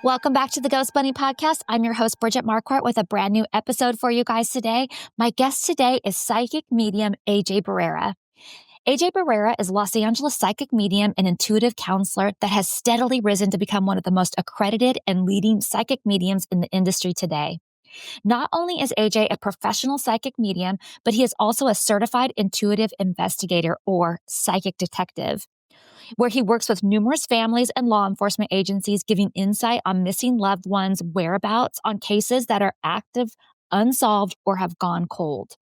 Welcome back to the Ghost Bunny Podcast. I'm your host, Bridget Marquardt, with a brand new episode for you guys today. My guest today is psychic medium AJ Barrera. AJ Barrera is a Los Angeles psychic medium and intuitive counselor that has steadily risen to become one of the most accredited and leading psychic mediums in the industry today. Not only is AJ a professional psychic medium, but he is also a certified intuitive investigator or psychic detective, where he works with numerous families and law enforcement agencies, giving insight on missing loved ones' whereabouts on cases that are active, unsolved, or have gone cold.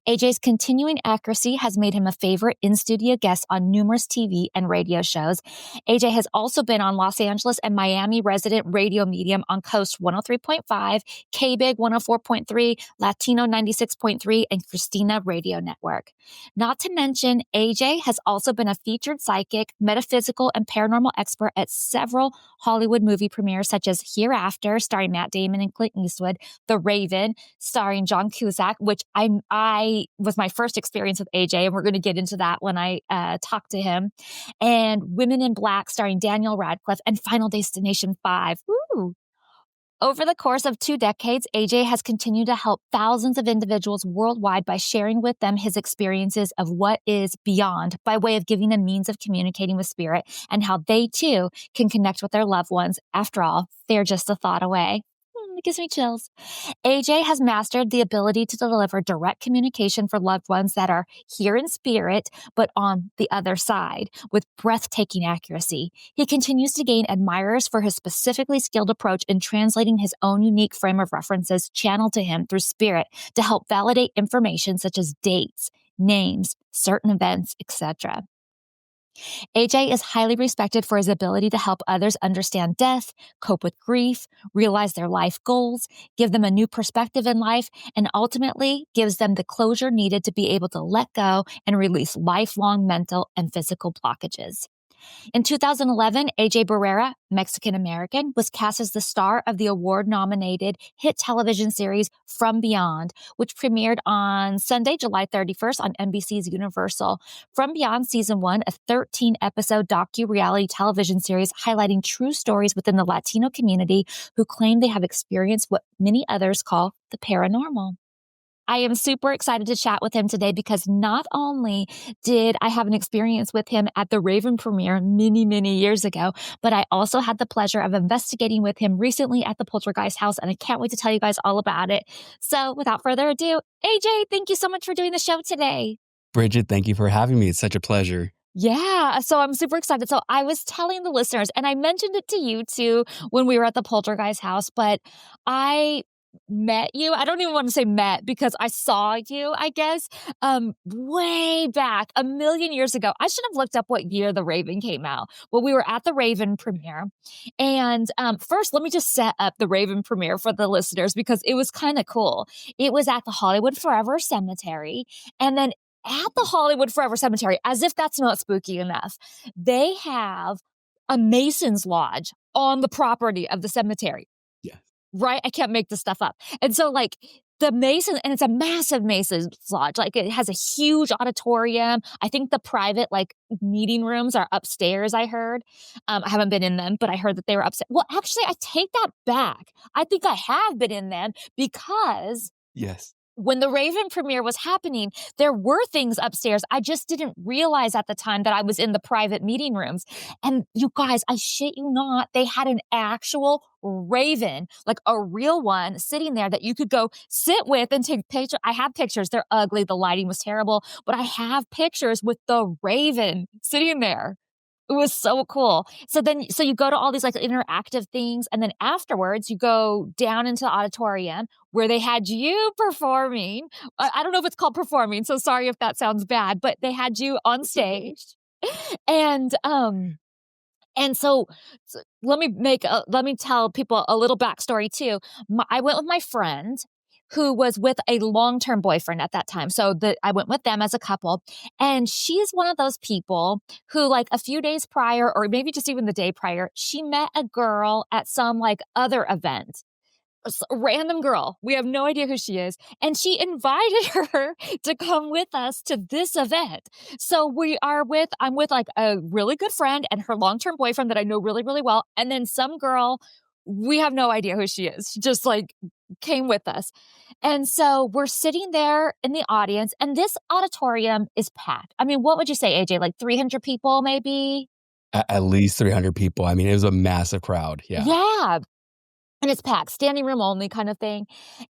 AJ's continuing accuracy has made him a favorite in-studio guest on numerous TV and radio shows. AJ has also been on Los Angeles and Miami resident radio medium on Coast 103.5, K-Big 104.3, Latino 96.3, and Christina Radio Network. Not to mention, AJ has also been a featured psychic, metaphysical, and paranormal expert at several Hollywood movie premieres, such as Hereafter, starring Matt Damon and Clint Eastwood, The Raven, starring John Cusack, which I was my first experience with AJ, and we're going to get into that when I talk to him, and Women in Black, starring Daniel Radcliffe, and Final Destination 5. Woo! Over the course of 2 decades, AJ has continued to help thousands of individuals worldwide by sharing with them his experiences of what is beyond, by way of giving a means of communicating with spirit and how they too can connect with their loved ones. After all, they're just a thought away. It gives me chills. AJ has mastered the ability to deliver direct communication for loved ones that are here in spirit, but on the other side, with breathtaking accuracy. He continues to gain admirers for his specifically skilled approach in translating his own unique frame of references channeled to him through spirit to help validate information such as dates, names, certain events, etc. AJ is highly respected for his ability to help others understand death, cope with grief, realize their life goals, give them a new perspective in life, and ultimately gives them the closure needed to be able to let go and release lifelong mental and physical blockages. In 2011, AJ Barrera, Mexican-American, was cast as the star of the award-nominated hit television series From Beyond, which premiered on Sunday, July 31st on NBC's Universal. From Beyond Season 1, a 13-episode docu-reality television series highlighting true stories within the Latino community who claim they have experienced what many others call the paranormal. I am super excited to chat with him today because not only did I have an experience with him at the Raven premiere many, many years ago, but I also had the pleasure of investigating with him recently at the Poltergeist house, and I can't wait to tell you guys all about it. So without further ado, AJ, thank you so much for doing the show today. Bridget, thank you for having me. It's such a pleasure. Yeah, so I'm super excited. So I was telling the listeners, and I mentioned it to you too when we were at the Poltergeist house, but I met you. I don't even want to say met because I saw you, I guess, way back a million years ago. I should have looked up what year The Raven came out. Well, we were at the Raven premiere. And first, let me just set up the Raven premiere for the listeners because it was kind of cool. It was at the Hollywood Forever Cemetery. And then at the Hollywood Forever Cemetery, as if that's not spooky enough, they have a Mason's Lodge on the property of the cemetery. Right? I can't make this stuff up. And so the Mason, and it's a massive Mason's Lodge. Like it has a huge auditorium. I think the private meeting rooms are upstairs, I heard. I haven't been in them, but I heard that they were upstairs. Well, actually, I take that back. I think I have been in them because yes, when the Raven premiere was happening, there were things upstairs. I just didn't realize at the time that I was in the private meeting rooms. And you guys, I shit you not, they had an actual Raven, like a real one sitting there that you could go sit with and take pictures. I have pictures. They're ugly. The lighting was terrible, but I have pictures with the Raven sitting there. It was so cool. So you go to all these interactive things. And then afterwards you go down into the auditorium where they had you performing. I don't know if it's called performing. So sorry if that sounds bad, but they had you on stage. And so let me tell people a little backstory too. I went with my friend who was with a long-term boyfriend at that time. So I went with them as a couple. And she's one of those people who a few days prior, or maybe just even the day prior, she met a girl at some other event. random girl. We have no idea who she is. And she invited her to come with us to this event. So I'm with like a really good friend and her long-term boyfriend that I know really, really well. And then some girl, we have no idea who she is. She just like came with us. And so we're sitting there in the audience and this auditorium is packed. I mean, what would you say, AJ? Like 300 people maybe? At least 300 people. I mean, it was a massive crowd. Yeah. Yeah. And it's packed, standing room only kind of thing.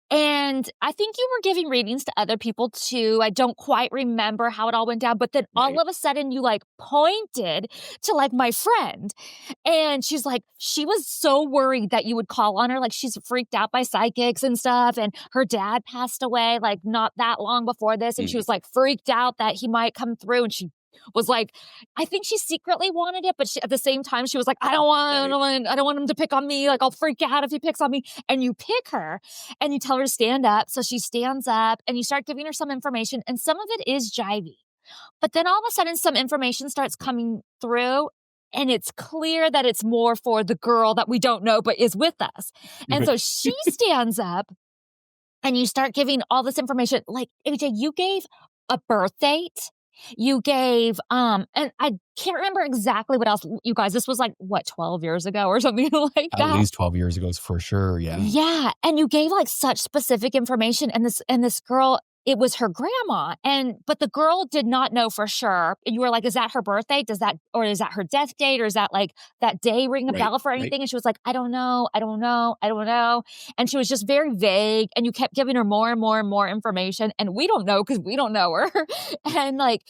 And I think you were giving readings to other people too. I don't quite remember how it all went down, but then all Right. of a sudden you like pointed to like my friend. And she's like, she was so worried that you would call on her. Like she's freaked out by psychics and stuff. And her dad passed away like not that long before this. And she Mhm. was like freaked out that he might come through. And she was like, I think she secretly wanted it, but at the same time, she was like, I don't want him to pick on me. Like I'll freak out if he picks on me. And you pick her and you tell her to stand up. So she stands up and you start giving her some information. And some of it is jivey. But then all of a sudden, some information starts coming through. And it's clear that it's more for the girl that we don't know, but is with us. And Right. so she stands up and you start giving all this information. Like, AJ, you gave a birth date. You gave, and I can't remember exactly what else. You guys, this was like, what, 12 years ago or something like At that? least 12 years ago for sure. Yeah. Yeah. And you gave like such specific information. And this girl, it was her grandma. But the girl did not know for sure. And you were like, is that her birthday? Or is that her death date? Or is that like that day ring a Right. bell for Right. anything? And she was like, I don't know. And she was just very vague. And you kept giving her more and more and more information. And we don't know because we don't know her. And like,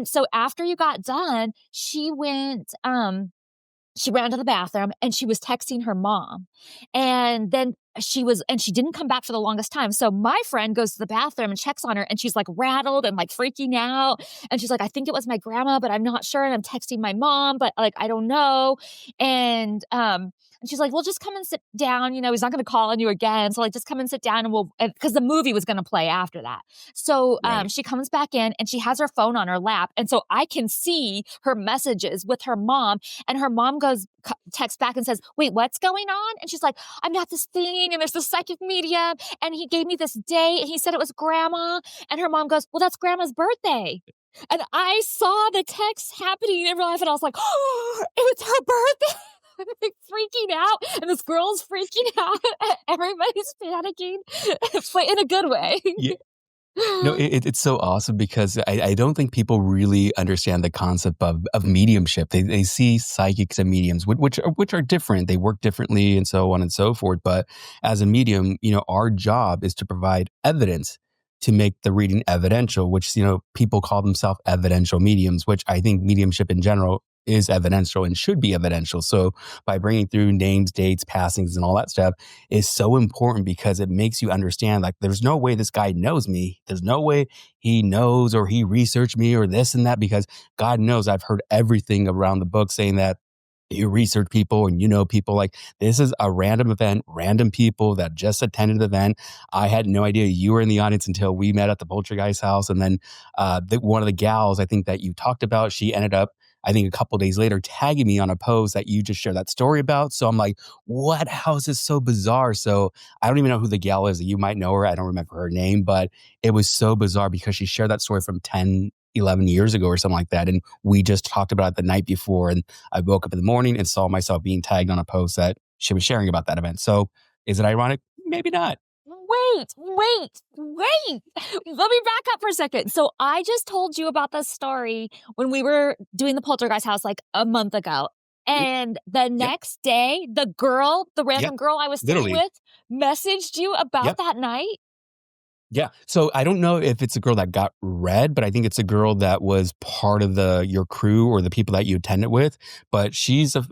so after you got done, she ran to the bathroom and she was texting her mom. And then she didn't come back for the longest time. So my friend goes to the bathroom and checks on her and she's like rattled and like freaking out. And she's like, I think it was my grandma, but I'm not sure. And I'm texting my mom, but like, I don't know. And she's like, well, just come and sit down. You know, he's not going to call on you again. So like, just come and sit down because the movie was going to play after that. So Right. she comes back in and she has her phone on her lap. And so I can see her messages with her mom. And her mom texts back and says, wait, what's going on? And she's like, I'm at this thing and there's this psychic medium and he gave me this date and he said it was grandma. And her mom goes, well, that's grandma's birthday. And I saw the text happening in real life and I was like, oh, it was her birthday. I'm like freaking out and this girl's freaking out. Everybody's panicking, but in a good way. Yeah. No, it's so awesome because I don't think people really understand the concept of mediumship. They see psychics and mediums, which are different. They work differently and so on and so forth. But as a medium, our job is to provide evidence to make the reading evidential, which, people call themselves evidential mediums, which I think mediumship in general is evidential and should be evidential. So by bringing through names, dates, passings, and all that stuff is so important because it makes you understand, like, there's no way this guy knows me. There's no way he knows or he researched me or this and that, because God knows I've heard everything around the book saying that you research people and people. Like, this is a random event, random people that just attended the event. I had no idea you were in the audience until we met at the Poltergeist house. And then one of the gals, I think that you talked about, she ended up, I think a couple days later, tagging me on a post that you just shared that story about. So I'm like, what? How is this so bizarre? So I don't even know who the gal is. You might know her. I don't remember her name, but it was so bizarre because she shared that story from 10, 11 years ago or something like that. And we just talked about it the night before. And I woke up in the morning and saw myself being tagged on a post that she was sharing about that event. So is it ironic? Maybe not. Wait. Let me back up for a second. So I just told you about this story when we were doing the Poltergeist house like a month ago. And the next day, the random girl I was sitting with messaged you about that night. Yeah. So I don't know if it's a girl that got read, but I think it's a girl that was part of your crew or the people that you attended with. But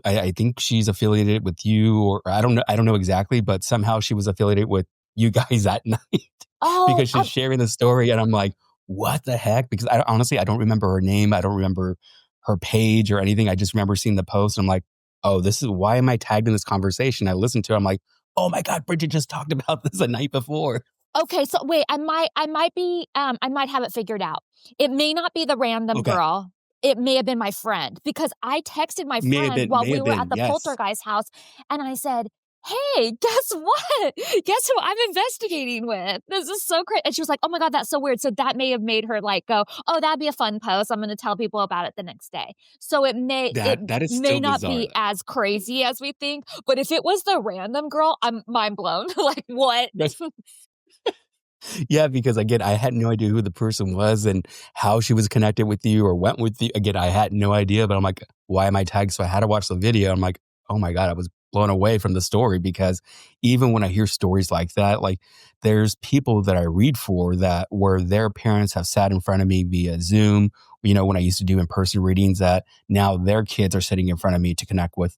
I think she's affiliated with you, or I don't know exactly, but somehow she was affiliated with you guys that night because she's sharing the story. And I'm like, what the heck? Because honestly, I don't remember her name. I don't remember her page or anything. I just remember seeing the post. And I'm like, oh, why am I tagged in this conversation? I listened to it. I'm like, oh my God, Bridget just talked about this the night before. Okay, so wait, I might have it figured out. It may not be the random girl. It may have been my friend, because I texted my friend while we were at the Poltergeist house and I said, hey, guess what? Guess who I'm investigating with? This is so great. And she was like, oh my God, that's so weird. So that may have made her like go, oh, that'd be a fun post. I'm going to tell people about it the next day. So it That is may still not bizarre be as crazy as we think, but if it was the random girl, I'm mind blown. Like, what? though. Yeah, because again, I had no idea who the person was and how she was connected with you or went with you. Again, I had no idea, but I'm like, why am I tagged? So I had to watch the video. I'm like, oh my God, I was blown away from the story because even when I hear stories like that, like there's people that I read for that where their parents have sat in front of me via Zoom, when I used to do in-person readings that now their kids are sitting in front of me to connect with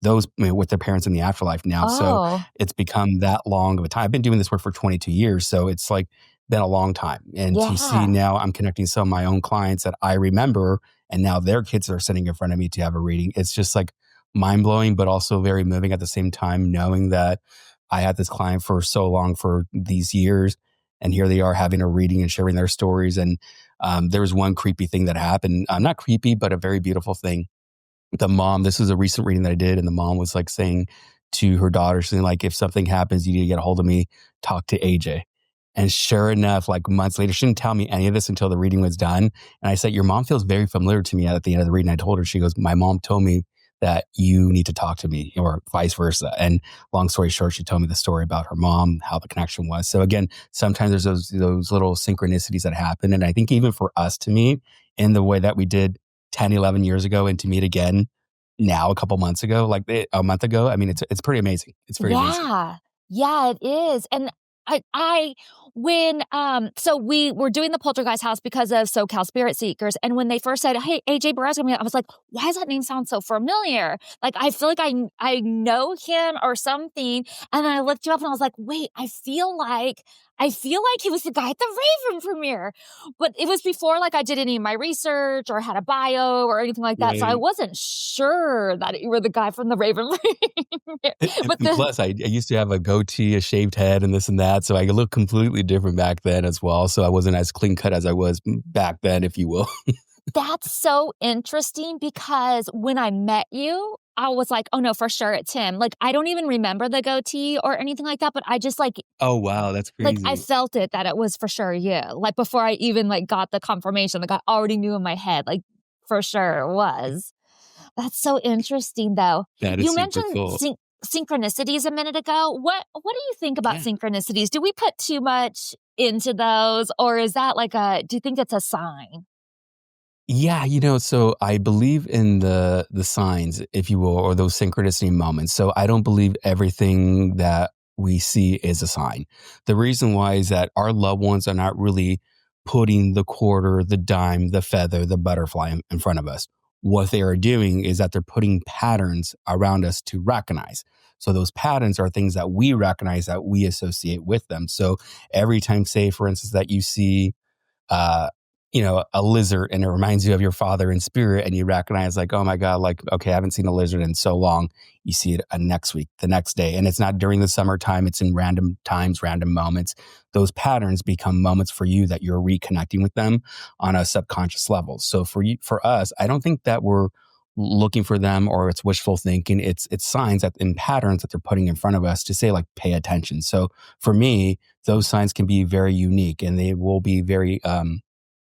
those with their parents in the afterlife now. So Oh, it's become that long of a time. I've been doing this work for 22 years. So it's like been a long time. And to see yeah. now I'm connecting some of my own clients that I remember and now their kids are sitting in front of me to have a reading. It's just like mind blowing, but also very moving at the same time, knowing that I had this client for so long for these years. And here they are having a reading and sharing their stories. And there was one creepy thing that happened. Not creepy, but a very beautiful thing. The mom, this was a recent reading that I did, and the mom was like saying to her daughter, saying like, if something happens, you need to get a hold of me, talk to AJ. And sure enough, like months later, she didn't tell me any of this until the reading was done. And I said, your mom feels very familiar to me at the end of the reading. I told her, she goes, my mom told me that you need to talk to me or vice versa. And long story short, she told me the story about her mom, how the connection was. So again, sometimes there's those little synchronicities that happen. And I think even for us to meet in the way that we did 10, 11 years ago and to meet again now a couple months ago, like a month ago, I mean, it's pretty amazing. It's very amazing. Yeah. Yeah, it is. And I when so we were doing the Poltergeist house because of SoCal Spirit Seekers, and when they first said, "Hey, AJ Barrera's gonna be," I was like, "Why does that name sound so familiar? Like I feel like I know him or something." And then I looked you up and I was like, "Wait, I feel like he was the guy at the Raven premiere." But it was before like I did any of my research or had a bio or anything like that. So I Right. wasn't sure that you were the guy from the Raven premiere. But And then plus, I used to have a goatee, a shaved head, and this and that, so I looked completely different back then as well. So I wasn't as clean cut as I was back then, if you will. that's so interesting because when I met you, I was like, "Oh, no, for sure, it's him." Like, I don't even remember the goatee or anything like that, but I just, Oh wow, that's I crazy. felt it that it was for sure you. Like, before I even, got the confirmation, like, I already knew in my head, like, for sure it was. That's so interesting, though. That is You super mentioned cool. synchronicities a minute ago. What do you think about Yeah. synchronicities? Do we put too much into those, or is that do you think it's a sign? Yeah, so I believe in the signs, if you will, or those synchronicity moments. So I don't believe everything that we see is a sign. The reason why is that our loved ones are not really putting the quarter, the dime, the feather, the butterfly in front of us. What they are doing is that they're putting patterns around us to recognize. So those patterns are things that we recognize that we associate with them. So every time, say, for instance, that you see uh, a lizard and it reminds you of your father in spirit and you recognize like, oh my God, like, okay, I haven't seen a lizard in so long. You see it next week, the next day. And it's not during the summertime. It's in random times, random moments. Those patterns become moments for you that you're reconnecting with them on a subconscious level. So for us, I don't think that we're looking for them or it's wishful thinking. It's signs that in patterns that they're putting in front of us to say like, pay attention. So for me, those signs can be very unique and they will be very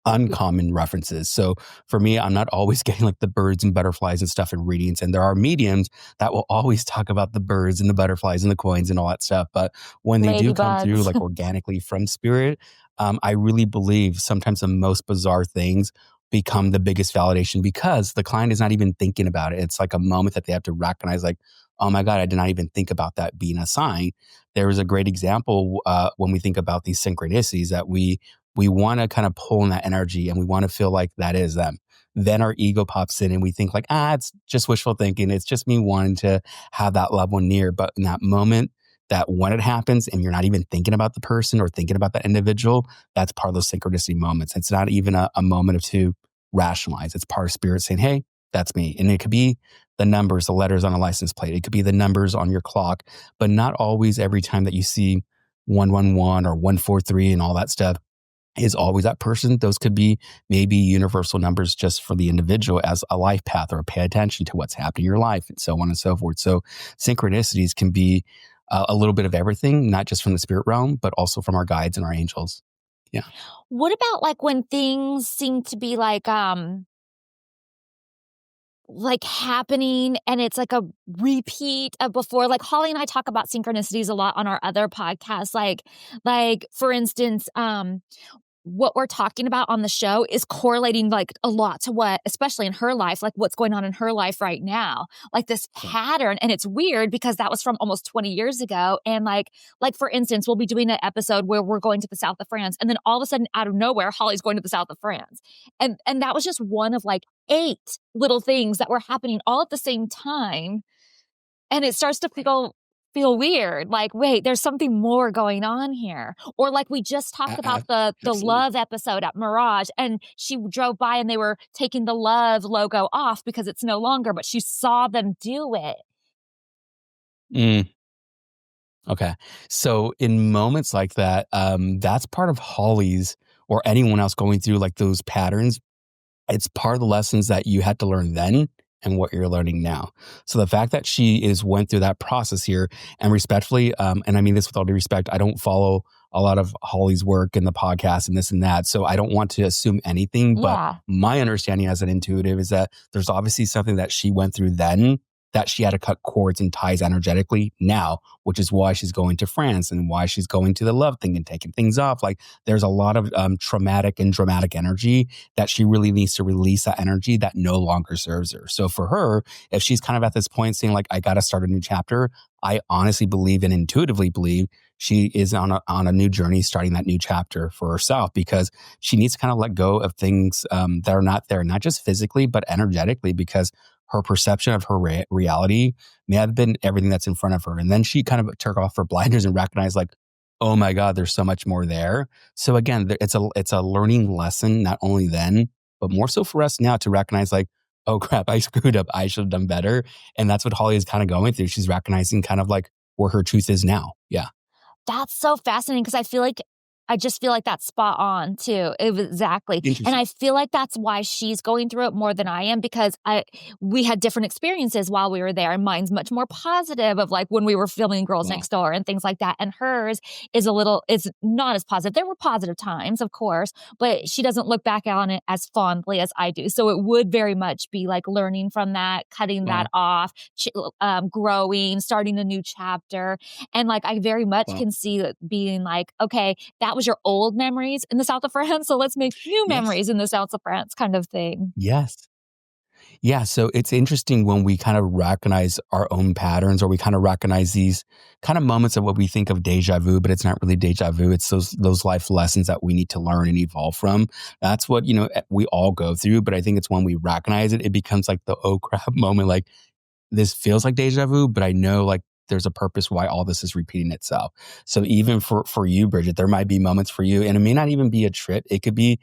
uncommon references. So for me, I'm not always getting like the birds and butterflies and stuff in readings. And there are mediums that will always talk about the birds and the butterflies and the coins and all that stuff. But when they do come through Ladybugs. like organically from spirit, I really believe sometimes the most bizarre things become the biggest validation because the client is not even thinking about it. It's like a moment that they have to recognize like, oh my God, I did not even think about that being a sign. There was a great example when we think about these synchronicities that we want to kind of pull in that energy and we want to feel like that is them. Then our ego pops in and we think like, it's just wishful thinking. It's just me wanting to have that loved one near. But in that moment, that when it happens and you're not even thinking about the person or thinking about that individual, that's part of those synchronicity moments. It's not even a moment of to rationalize. It's part of spirit saying, hey, that's me. And it could be the numbers, the letters on a license plate. It could be the numbers on your clock, but not always every time that you see 111 or 143 and all that stuff is always that person. Those could be maybe universal numbers just for the individual as a life path, or pay attention to what's happening in your life, and so on and so forth. So synchronicities can be a little bit of everything, not just from the spirit realm, but also from our guides and our angels. Yeah. What about like when things seem to be like happening and it's like a repeat of before? Like Holly and I talk about synchronicities a lot on our other podcasts. Like for instance, what we're talking about on the show is correlating like a lot to what, especially in her life, like what's going on in her life right now, like this pattern. And it's weird because that was from almost 20 years ago. And like for instance, we'll be doing an episode where we're going to the south of France. And then all of a sudden out of nowhere, Holly's going to the south of France. And that was just one of like 8 little things that were happening all at the same time. And it starts to feel weird. Like, wait, there's something more going on here. Or like we just talked about the Absolutely. love episode at Mirage, and she drove by and they were taking the love logo off because it's no longer, but she saw them do it. Mm, okay. So in moments like that, that's part of Holly's or anyone else going through like those patterns. It's part of the lessons that you had to learn then and what you're learning now. So the fact that she is went through that process here, and respectfully, and I mean this with all due respect, I don't follow a lot of Holly's work in the podcast and this and that. So I don't want to assume anything, but Yeah. my understanding as an intuitive is that there's obviously something that she went through then that she had to cut cords and ties energetically now, which is why she's going to France and why she's going to the love thing and taking things off. Like there's a lot of traumatic and dramatic energy that she really needs to release, that energy that no longer serves her. So for her, if she's kind of at this point saying like, I got to start a new chapter, I honestly believe and intuitively believe she is on a new journey, starting that new chapter for herself, because she needs to kind of let go of things that are not there, not just physically, but energetically, because her perception of her reality may have been everything that's in front of her. And then she kind of took off her blinders and recognized like, oh my God, there's so much more there. So again, it's a learning lesson, not only then, but more so for us now to recognize like, oh crap, I screwed up. I should have done better. And that's what Holly is kind of going through. She's recognizing kind of like where her truth is now. Yeah. That's so fascinating because I just feel like that's spot on too. Exactly. And Interesting. I feel like that's why she's going through it more than I am, because we had different experiences while we were there. And mine's much more positive, of like when we were filming Girls Wow. Next Door and things like that. And hers is not as positive. There were positive times, of course, but she doesn't look back on it as fondly as I do. So it would very much be like learning from that, cutting that Wow. off, growing, starting a new chapter. And like, I very much Wow. can see it being like, okay, that was your old memories in the south of France, so let's make new Yes. memories in the south of France kind of thing. Yes. Yeah, so it's interesting when we kind of recognize our own patterns, or we kind of recognize these kind of moments of what we think of deja vu, but it's not really deja vu. It's those life lessons that we need to learn and evolve from. That's what, we all go through, but I think it's when we recognize it, it becomes like the oh crap moment, like this feels like deja vu, but I know like there's a purpose why all this is repeating itself. So even for you, Bridget, there might be moments for you, and it may not even be a trip. It could be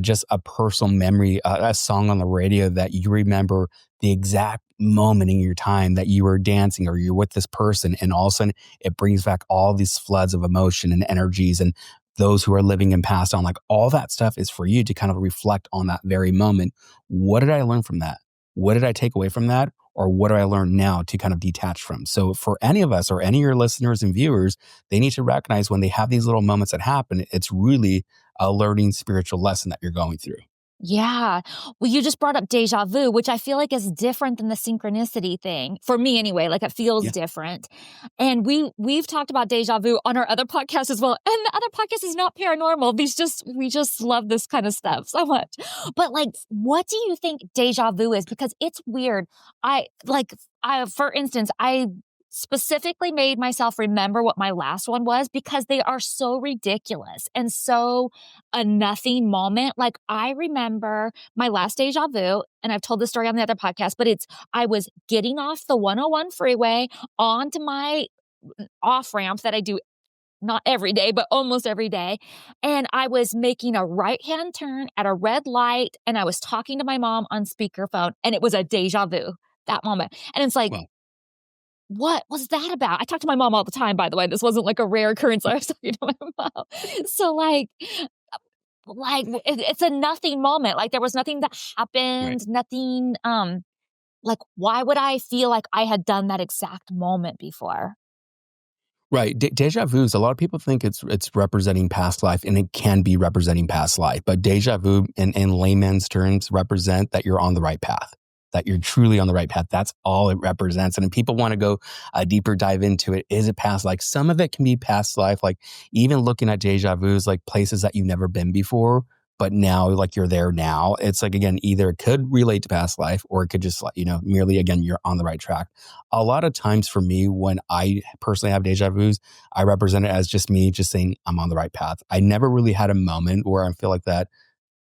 just a personal memory, a song on the radio that you remember the exact moment in your time that you were dancing or you're with this person. And all of a sudden it brings back all these floods of emotion and energies, and those who are living and passed on, like all that stuff is for you to kind of reflect on that very moment. What did I learn from that? What did I take away from that? Or what do I learn now to kind of detach from? So for any of us or any of your listeners and viewers, they need to recognize when they have these little moments that happen, it's really a learning spiritual lesson that you're going through. Yeah. Well, you just brought up deja vu, which I feel like is different than the synchronicity thing. For me anyway, like it feels Yeah. different. And we've talked about deja vu on our other podcast as well. And the other podcast is not paranormal. We just love this kind of stuff so much. But like, what do you think deja vu is? Because it's weird. For instance, I specifically made myself remember what my last one was because they are so ridiculous and so a nothing moment. Like I remember my last deja vu, and I've told this story on the other podcast, but I was getting off the 101 freeway onto my off ramp that I do not every day, but almost every day. And I was making a right hand turn at a red light, and I was talking to my mom on speakerphone, and it was a deja vu that moment. And it's like, Well, what was that about? I talk to my mom all the time, by the way. This wasn't like a rare occurrence. I was talking to my mom. So like, like it's a nothing moment. Like there was nothing that Right. happened, nothing, like why would I feel like I had done that exact moment before? Right. Deja vus, a lot of people think it's representing past life, and it can be representing past life. But deja vu, in layman's terms, represent that you're on the right path, that you're truly on the right path. That's all it represents. And if people want to go a deeper dive into it, is it past life? Some of it can be past life, like even looking at deja vus, like places that you've never been before, but now like you're there now. It's like, again, either it could relate to past life, or it could just, like, merely, again, you're on the right track. A lot of times for me, when I personally have deja vus, I represent it as just me just saying I'm on the right path. I never really had a moment where I feel like that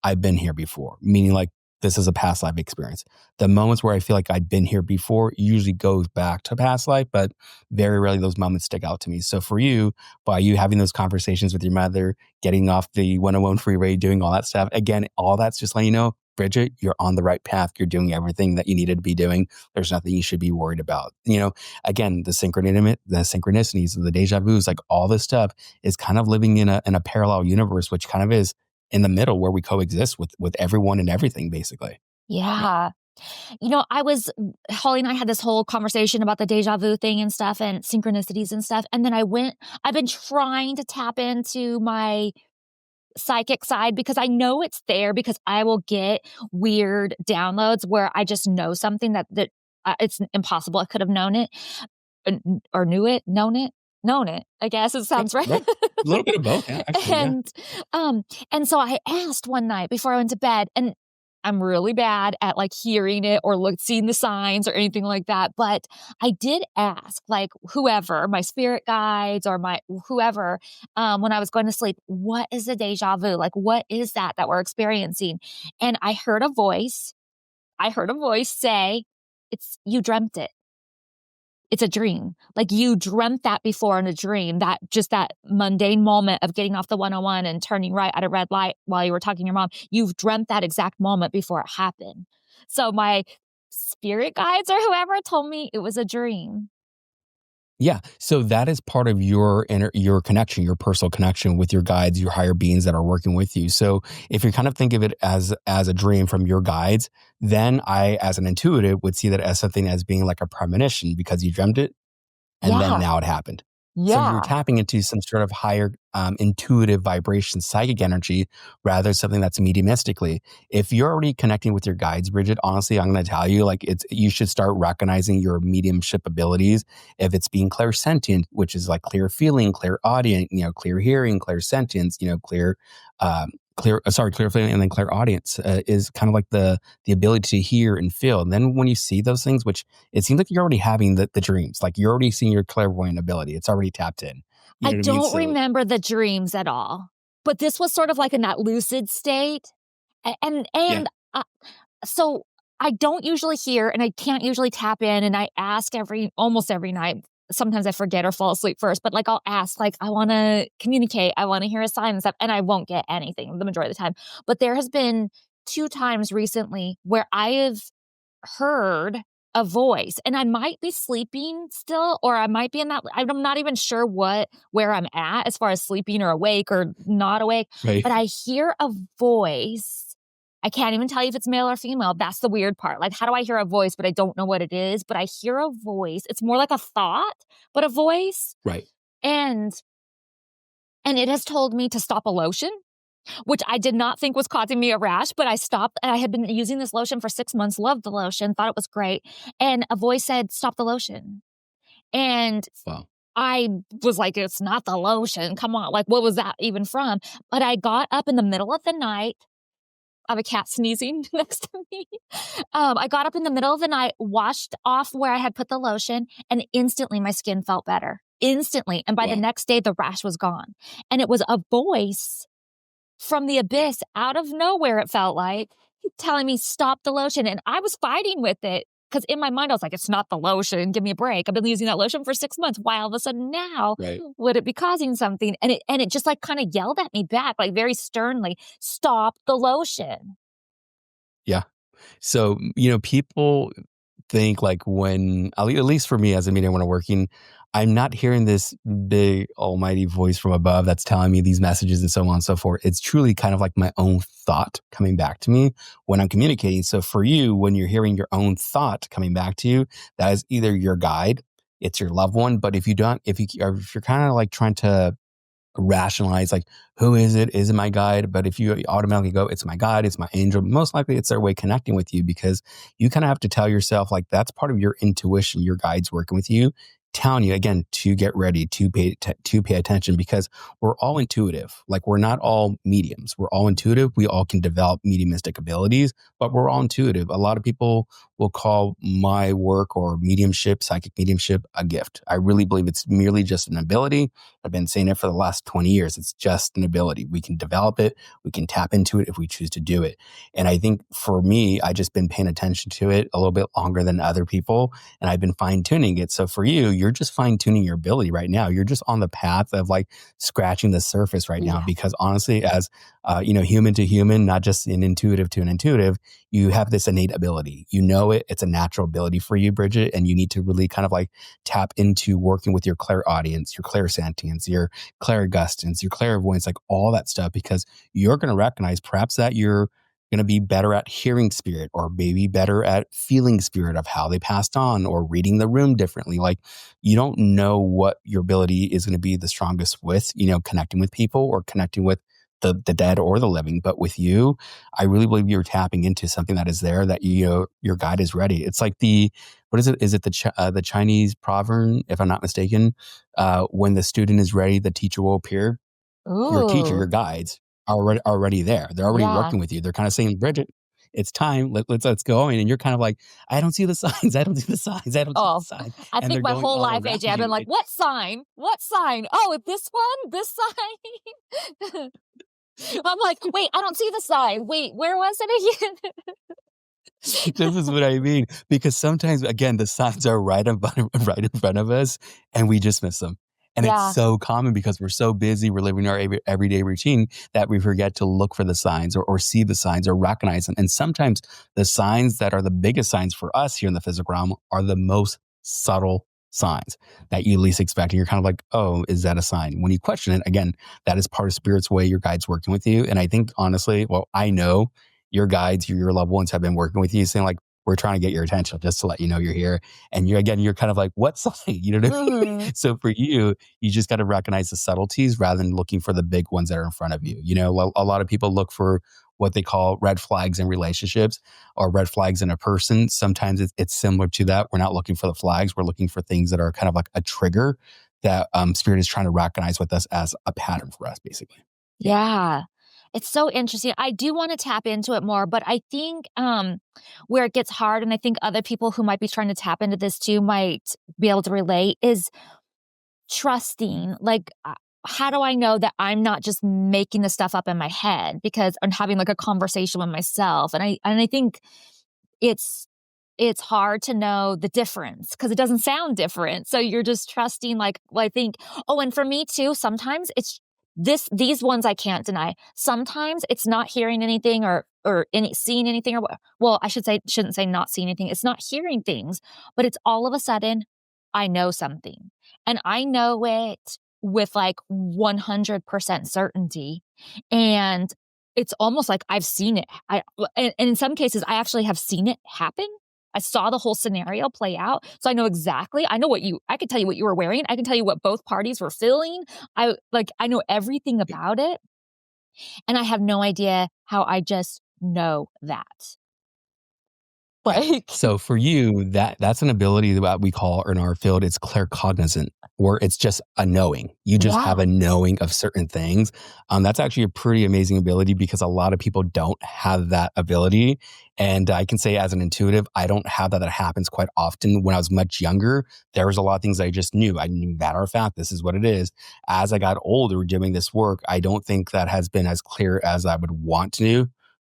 I've been here before, meaning like this is a past life experience. The moments where I feel like I've been here before usually goes back to past life, but very rarely those moments stick out to me. So for you, by you having those conversations with your mother, getting off the 101 freeway, doing all that stuff, again, all that's just letting you know, Bridget, you're on the right path. You're doing everything that you needed to be doing. There's nothing you should be worried about. Again, the synchronicities, the deja vus, like all this stuff is kind of living in a parallel universe, which kind of is in the middle where we coexist with everyone and everything, basically. Yeah. Holly and I had this whole conversation about the deja vu thing and stuff and synchronicities and stuff. And then I've been trying to tap into my psychic side because I know it's there because I will get weird downloads where I just know something that it's impossible. I could have known it or known it. I guess it Yeah, sounds right. right. A little bit of both. Yeah, actually, yeah. and, and so I asked one night before I went to bed, and I'm really bad at like hearing it or seeing the signs or anything like that. But I did ask like whoever, my spirit guides or my whoever, when I was going to sleep, what is a deja vu? Like, what is that we're experiencing? And I heard a voice. I heard a voice say, you dreamt it. It's a dream. Like you dreamt that before in a dream, that mundane moment of getting off the 101 and turning right at a red light while you were talking to your mom. You've dreamt that exact moment before it happened. So my spirit guides or whoever told me it was a dream. Yeah. So that is part of your connection, your personal connection with your guides, your higher beings that are working with you. So if you kind of think of it as a dream from your guides, then I, as an intuitive, would see that as something as being like a premonition because you dreamt it and then Yeah. now it happened. So you're Yeah. tapping into some sort of higher intuitive vibration, psychic energy, rather than something that's mediumistically. If you're already connecting with your guides, Bridget, honestly, I'm going to tell you, like, you should start recognizing your mediumship abilities. If it's being clairsentient, which is like clear feeling, clear audience, clear hearing, clear sentience, clear feeling, and then clear audience is kind of like the ability to hear and feel. And then when you see those things, which it seems like you're already having the dreams, like you're already seeing your clairvoyant ability. It's already tapped in. You I know what I mean? don't So remember the dreams at all, but this was sort of like in that lucid state. And, yeah, and, uh, so I don't usually hear and I can't usually tap in, and I ask almost every night. Sometimes I forget or fall asleep first, but like I'll ask, like, I want to communicate, I want to hear a sign and stuff, and I won't get anything the majority of the time. But there has been 2 times recently where I have heard a voice, and I might be sleeping still, or I might be in that. I'm not even sure where I'm at as far as sleeping or awake or not awake, right. but I hear a voice. I can't even tell you if it's male or female. That's the weird part. Like, how do I hear a voice, but I don't know what it is? But I hear a voice. It's more like a thought, but a voice. Right. And it has told me to stop a lotion, which I did not think was causing me a rash, but I stopped. I had been using this lotion for 6 months, loved the lotion, thought it was great. And a voice said, stop the lotion. And Wow. I was like, it's not the lotion. Come on. Like, what was that even from? But I got up in the middle of the night. I have a cat sneezing next to me. I got up in the middle of the night, washed off where I had put the lotion, and instantly my skin felt better. Instantly. And by the Wow. next day, the rash was gone. And it was a voice from the abyss, out of nowhere, it felt like, telling me, stop the lotion. And I was fighting with it because in my mind, I was like, it's not the lotion. Give me a break. I've been using that lotion for 6 months. Why all of a sudden now Right. would it be causing something? And it just like kind of yelled at me back, like very sternly, stop the lotion. Yeah. So, people think like when, at least for me as a medium when I'm working, I'm not hearing this big almighty voice from above that's telling me these messages and so on and so forth. It's truly kind of like my own thought coming back to me when I'm communicating. So for you, when you're hearing your own thought coming back to you, that is either your guide, it's your loved one. But if you don't, if you're kind of like trying to rationalize like, who is it? Is it my guide? But if you automatically go, it's my guide, it's my angel, most likely it's their way connecting with you, because you kind of have to tell yourself like that's part of your intuition. Your guide's working with you, telling you again to get ready, to pay attention, because we're all intuitive. Like we're not all mediums. We're all intuitive. We all can develop mediumistic abilities, but we're all intuitive. A lot of people will call my work or mediumship, psychic mediumship, a gift. I really believe it's merely just an ability. I've been saying it for the last 20 years. It's just an ability. We can develop it. We can tap into it if we choose to do it. And I think for me, I just been paying attention to it a little bit longer than other people. And I've been fine tuning it. So for you, you're just fine tuning your ability right now. You're just on the path of like scratching the surface right now, because honestly, as human to human, not just an intuitive to an intuitive, you have this innate ability. You know it. It's a natural ability for you, Bridget. And you need to really kind of like tap into working with your clairaudience, your clairsentience, your clairgustance, your clairvoyance, like all that stuff, because you're going to recognize perhaps that you're going to be better at hearing spirit, or maybe better at feeling spirit of how they passed on, or reading the room differently. Like you don't know what your ability is going to be the strongest with, connecting with people or connecting with the dead or the living. But with you, I really believe you're tapping into something that is there, that your guide is ready. It's like what is it? Is it the Chinese proverb, if I'm not mistaken? When the student is ready, the teacher will appear. Ooh. Your teacher, your guides are already there. They're already working with you. They're kind of saying, Bridget, it's time. Let's go. And you're kind of like, I don't see the signs. I don't see the signs. I don't see the signs. I think my whole life, AJ, I've been like, what sign? What sign? Oh, this one? This sign? I'm like, wait, I don't see the sign. Wait, where was it again? This is what I mean. Because sometimes, again, the signs are right in front of us and we just miss them. And it's so common because we're so busy, we're living our everyday routine, that we forget to look for the signs or see the signs or recognize them. And sometimes the signs that are the biggest signs for us here in the physical realm are the most subtle signs that you least expect. And you're kind of like, oh, is that a sign? When you question it, again, that is part of Spirit's way, your guides working with you. And I think honestly, I know your guides, your loved ones have been working with you, saying like, we're trying to get your attention just to let you know you're here. And you're kind of like, what sign? You know what I mean? Mm-hmm. So for you, you just got to recognize the subtleties rather than looking for the big ones that are in front of you. A lot of people look for what they call red flags in relationships or red flags in a person. Sometimes it's similar to that. We're not looking for the flags. We're looking for things that are kind of like a trigger that Spirit is trying to recognize with us as a pattern for us, basically. Yeah. It's so interesting. I do want to tap into it more, but I think where it gets hard, and I think other people who might be trying to tap into this too might be able to relate, is trusting. Like, how do I know that I'm not just making the stuff up in my head because I'm having like a conversation with myself? And I think it's hard to know the difference because it doesn't sound different. So you're just trusting, like, well, I think, and for me too, sometimes it's these ones I can't deny. Sometimes it's not hearing anything or seeing anything, I shouldn't say not seeing anything. It's not hearing things, but it's all of a sudden I know something, and I know it with like 100% certainty. And it's almost like I've seen it. And in some cases I actually have seen it happen. I saw the whole scenario play out. So I know exactly, I can tell you what you were wearing. I can tell you what both parties were feeling. I know everything about it. And I have no idea how I just know that. So for you, that's an ability that we call in our field, it's claircognizant, or it's just a knowing. You just have a knowing of certain things. That's actually a pretty amazing ability because a lot of people don't have that ability. And I can say as an intuitive, I don't have that. That happens quite often. When I was much younger, there was a lot of things I just knew. I knew, matter of fact, this is what it is. As I got older doing this work, I don't think that has been as clear as I would want to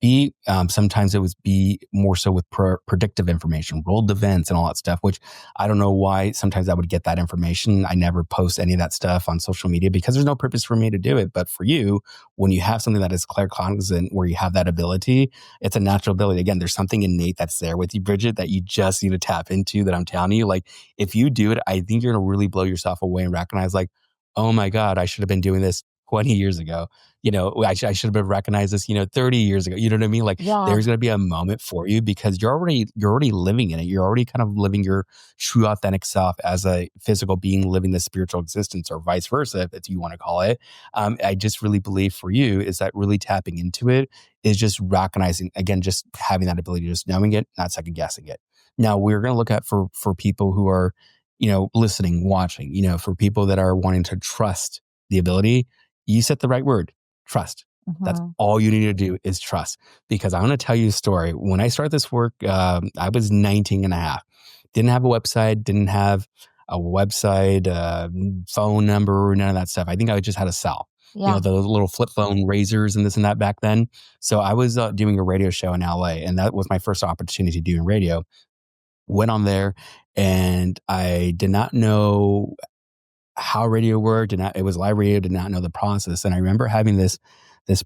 be. Sometimes it would be more so with predictive information, rolled events and all that stuff, which I don't know why sometimes I would get that information. I never post any of that stuff on social media because there's no purpose for me to do it. But for you, when you have something that is claircognizant, where you have that ability, it's a natural ability. Again, there's something innate that's there with you, Bridget, that you just need to tap into, that I'm telling you. Like, if you do it, I think you're going to really blow yourself away and recognize, like, oh my God, I should have been doing this 20 years ago. I should have been recognized this, 30 years ago. You know what I mean? Like, Yeah. there's going to be a moment for you because you're already living in it. You're already kind of living your true authentic self as a physical being living the spiritual existence, or vice versa, if you want to call it. I just really believe for you is that really tapping into it is just recognizing, again, just having that ability, just knowing it, not second guessing it. Now we're going to look at for people who are, listening, watching, for people that are wanting to trust the ability. You said the right word, trust. That's all you need to do is trust. Because I'm going to tell you a story. When I started this work, I was 19 and a half. Didn't have a website, phone number, none of that stuff. I think I just had a cell. Yeah. The little flip phone razors and this and that back then. So I was doing a radio show in LA, and that was my first opportunity doing radio. Went on there, and I did not know how radio worked. It was live radio, did not know the process. And I remember having this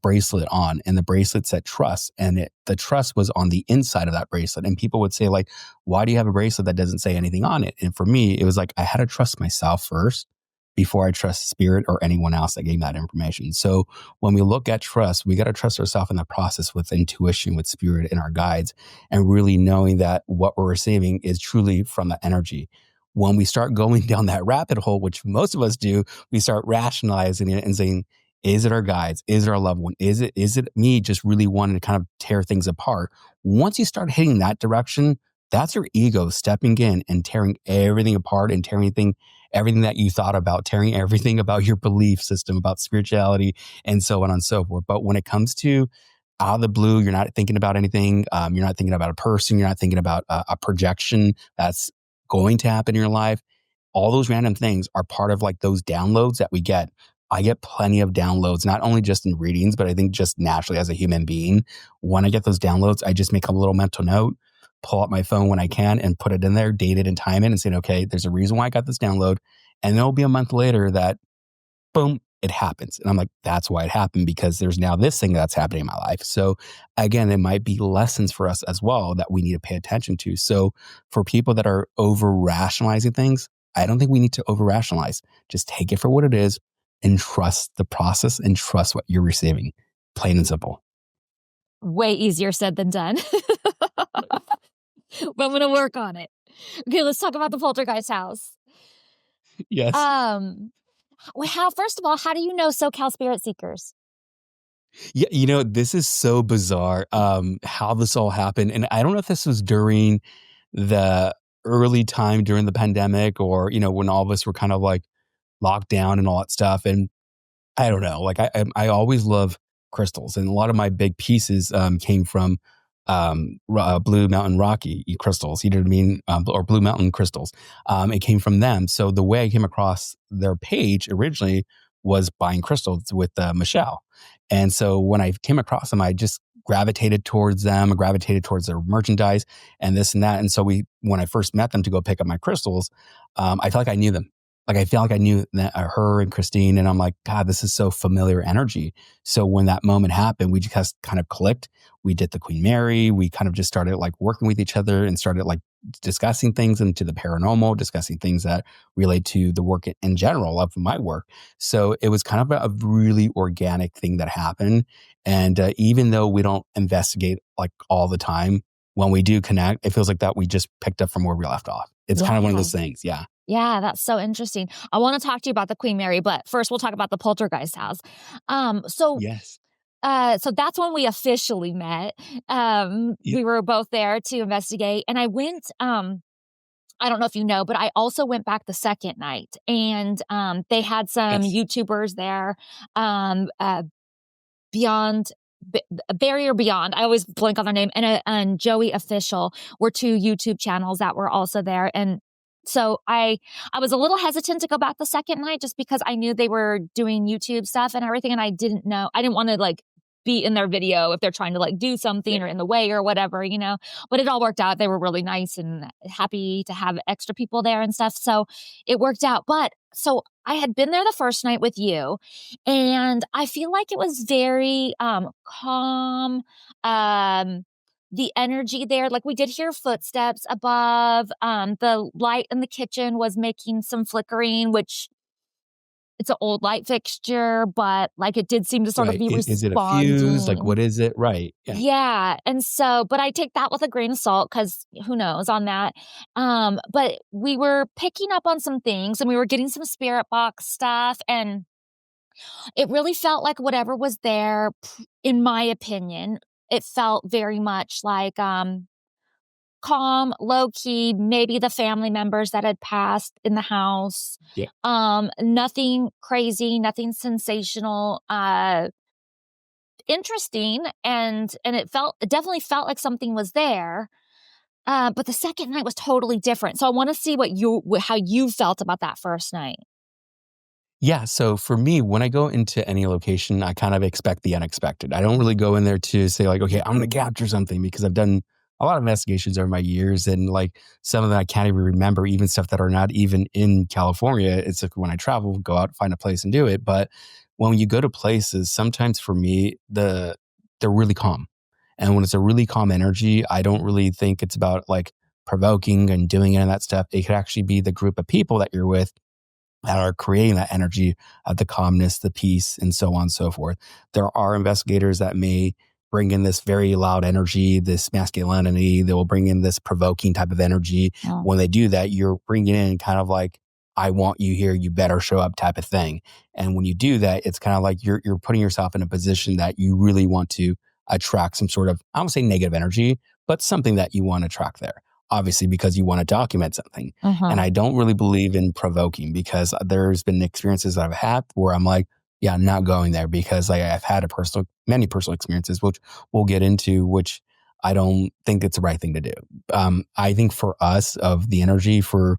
bracelet on, and the bracelet said trust, and the trust was on the inside of that bracelet. And people would say, like, why do you have a bracelet that doesn't say anything on it? And for me, it was like, I had to trust myself first before I trust spirit or anyone else that gave that information. So when we look at trust, we got to trust ourselves in the process with intuition, with spirit and our guides, and really knowing that what we're receiving is truly from the energy. When we start going down that rabbit hole, which most of us do, we start rationalizing it and saying, is it our guides? Is it our loved one? Is it me just really wanting to kind of tear things apart? Once you start hitting that direction, that's your ego stepping in and tearing everything apart and tearing everything that you thought about, tearing everything about your belief system, about spirituality, and so on and so forth. But when it comes to out of the blue, you're not thinking about anything. You're not thinking about a person. You're not thinking about a projection that's going to happen in your life. All those random things are part of like those downloads that we get. I get plenty of downloads, not only just in readings, but I think just naturally as a human being. When I get those downloads, I just make a little mental note, pull out my phone when I can and put it in there, date it and time it, and say, okay, there's a reason why I got this download. And there'll be a month later that, boom, it happens. And I'm like, that's why it happened, because there's now this thing that's happening in my life. So again, it might be lessons for us as well that we need to pay attention to. So for people that are over rationalizing things, I don't think we need to over rationalize. Just take it for what it is and trust the process and trust what you're receiving. Plain and simple. Way easier said than done. But I'm going to work on it. Okay, let's talk about the poltergeist house. Yes. First of all, how do you know SoCal Spirit Seekers? Yeah, this is so bizarre, how this all happened. And I don't know if this was during the early time during the pandemic, or, when all of us were kind of like locked down and all that stuff. And I don't know, like I always love crystals, and a lot of my big pieces came from Blue Mountain Rocky crystals, you know what I mean? Or Blue Mountain crystals. It came from them. So the way I came across their page originally was buying crystals with Michelle. And so when I came across them, I just gravitated towards them, gravitated towards their merchandise and this and that. And so when I first met them to go pick up my crystals, I felt like I knew them. Like, I feel like I knew her and Christine, and I'm like, God, this is so familiar energy. So when that moment happened, we just kind of clicked. We did the Queen Mary. We kind of just started like working with each other and started like discussing things into the paranormal, discussing things that relate to the work in general of my work. So it was kind of a really organic thing that happened. And even though we don't investigate like all the time, when we do connect, it feels like that we just picked up from where we left off. It's kind of one of those things. Yeah. Yeah, that's so interesting. I want to talk to you about the Queen Mary, but first we'll talk about the poltergeist house. Yes. So that's when we officially met. We were both there to investigate, and I went. I don't know if you know, but I also went back the second night, and they had some YouTubers there. Beyond Barrier Beyond. I always blank on their name, and Joey Official were two YouTube channels that were also there, and so I was a little hesitant to go back the second night just because I knew they were doing YouTube stuff and everything, and I didn't want to like be in their video if they're trying to like do something or in the way or whatever, but it all worked out. They were really nice and happy to have extra people there and stuff. So it worked out. But so I had been there the first night with you, and I feel like it was very calm. The energy there, like we did hear footsteps above. The light in the kitchen was making some flickering, which it's an old light fixture, but like it did seem to sort of Right. be Is it a fuse? Like, responding. what is it? Right. Yeah. Yeah. And so, but I take that with a grain of salt because who knows on that. But we were picking up on some things and we were getting some spirit box stuff. And it really felt like whatever was there, in my opinion, it felt very much like calm, low key, maybe the family members that had passed in the house. Yeah. Nothing crazy, nothing sensational. Interesting, and it definitely felt like something was there. But the second night was totally different. So I want to see how you felt about that first night. Yeah. So for me, when I go into any location, I kind of expect the unexpected. I don't really go in there to say like, okay, I'm going to capture something, because I've done a lot of investigations over my years, and like some of them I can't even remember, even stuff that are not even in California. It's like when I travel, go out, find a place and do it. But when you go to places, sometimes for me, they're really calm. And when it's a really calm energy, I don't really think it's about like provoking and doing it and that stuff. It could actually be the group of people that you're with that are creating that energy of the calmness, the peace, and so on and so forth. There are investigators that may bring in this very loud energy, this masculinity. They will bring in this provoking type of energy. Oh. When they do that, you're bringing in kind of like, I want you here, you better show up type of thing. And when you do that, it's kind of like you're putting yourself in a position that you really want to attract some sort of, I don't say negative energy, but something that you want to attract there. Obviously, because you want to document something. And I don't really believe in provoking, because there's been experiences that I've had where I'm like, yeah, I'm not going there, because like I've had many personal experiences, which we'll get into, which I don't think it's the right thing to do. I think for us, of the energy for,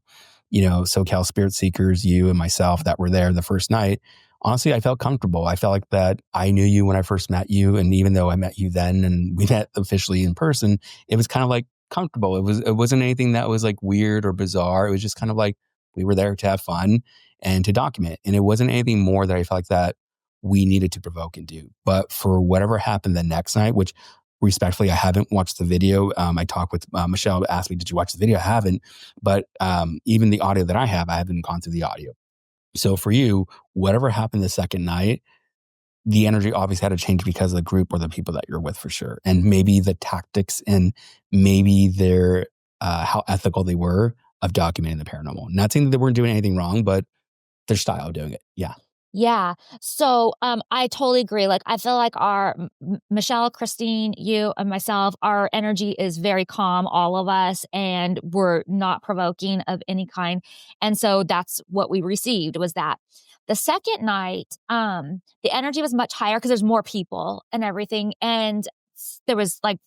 SoCal Spirit Seekers, you and myself that were there the first night, honestly, I felt comfortable. I felt like that I knew you when I first met you. And even though I met you then and we met officially in person, it was kind of like comfortable. It wasn't anything that was like weird or bizarre. It was just kind of like we were there to have fun and to document. And it wasn't anything more that I felt like that we needed to provoke and do. But for whatever happened the next night, which respectfully, I haven't watched the video. I talked with Michelle, asked me, did you watch the video? I haven't. But even the audio that I haven't gone through the audio. So for you, whatever happened the second night, the energy obviously had to change because of the group or the people that you're with, for sure. And maybe the tactics and maybe their how ethical they were of documenting the paranormal. Not saying that they weren't doing anything wrong, but their style of doing it. Yeah. Yeah. So I totally agree. Like I feel like our Michelle, Christine, you and myself, our energy is very calm, all of us, and we're not provoking of any kind. And so that's what we received, was that. The second night, the energy was much higher because there's more people and everything. And there was like,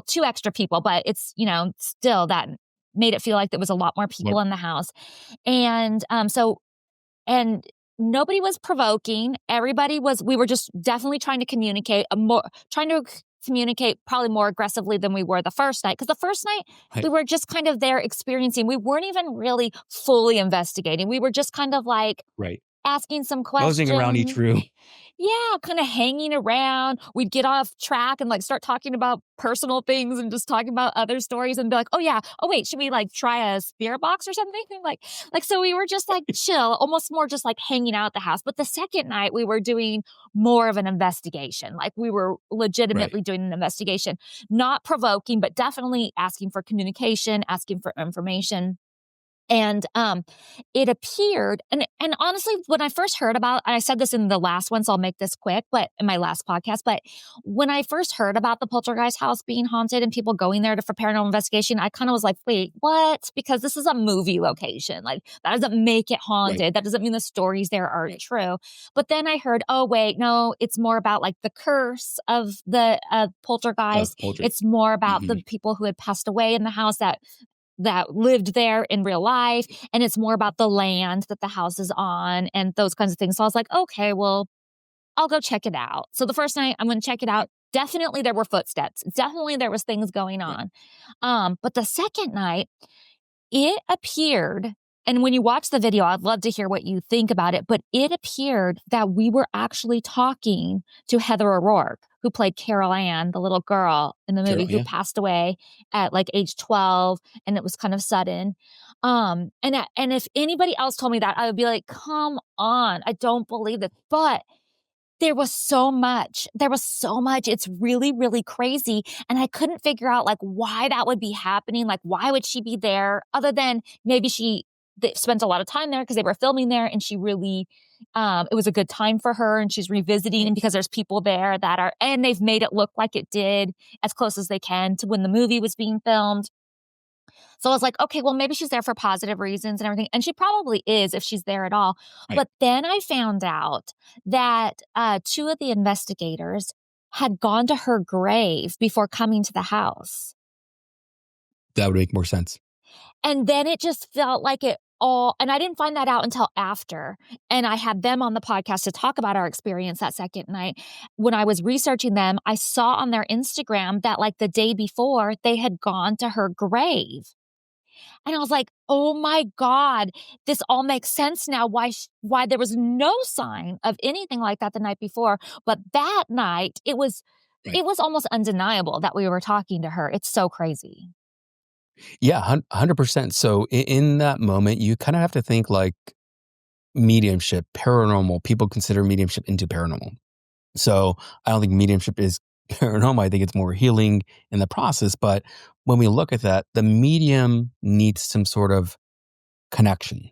two extra people, but it's, still that made it feel like there was a lot more people in the house. And and nobody was provoking. We were just definitely trying to communicate probably more aggressively than we were the first night. Because the first night, Right. we were just kind of there experiencing. We weren't even really fully investigating. We were just kind of like Right. asking some questions. Moseying around each room. Yeah, kind of hanging around. We'd get off track and like start talking about personal things and just talking about other stories and be like, oh yeah, oh wait, should we like try a spirit box or something? So we were just like chill, almost more just like hanging out at the house. But the second night we were doing more of an investigation. Like we were legitimately doing an investigation, not provoking, but definitely asking for communication, asking for information. And it appeared, and honestly, when I first heard about, and I said this in the last one, so I'll make this quick, but in my last podcast, but when I first heard about the poltergeist house being haunted and people going there for paranormal investigation, I kind of was like, wait, what? Because this is a movie location. Like that doesn't make it haunted. Right. That doesn't mean the stories there aren't true. But then I heard, oh wait, no, it's more about like the curse of the poltergeist. It's more about the people who had passed away in the house that lived there in real life. And it's more about the land that the house is on and those kinds of things. So I was like, okay, well, I'll go check it out. So the first night I'm going to check it out. Definitely there were footsteps. Definitely there was things going Right. on. But the second night, it appeared, and when you watch the video, I'd love to hear what you think about it, but it appeared that we were actually talking to Heather O'Rourke, who played Carol Ann, the little girl in the movie Carol, who yeah. passed away at like age 12, and it was kind of sudden. And if anybody else told me that, I would be like, come on, I don't believe it. But there was so much. There was so much. It's really, really crazy. And I couldn't figure out like why that would be happening. Like, why would she be there other than maybe they spent a lot of time there because they were filming there and she really, it was a good time for her and she's revisiting because there's people there and they've made it look like it did as close as they can to when the movie was being filmed. So I was like, okay, well, maybe she's there for positive reasons and everything. And she probably is if she's there at all. Right. But then I found out that two of the investigators had gone to her grave before coming to the house. That would make more sense. And then it just felt like and I didn't find that out until after. And I had them on the podcast to talk about our experience that second night. When I was researching them, I saw on their Instagram that like the day before they had gone to her grave. And I was like, oh my God, this all makes sense now why there was no sign of anything like that the night before. But that night, it was Right. almost undeniable that we were talking to her. It's so crazy. Yeah, 100%. So in that moment, you kind of have to think like mediumship, paranormal. People consider mediumship into paranormal. So I don't think mediumship is paranormal. I think it's more healing in the process. But when we look at that, the medium needs some sort of connection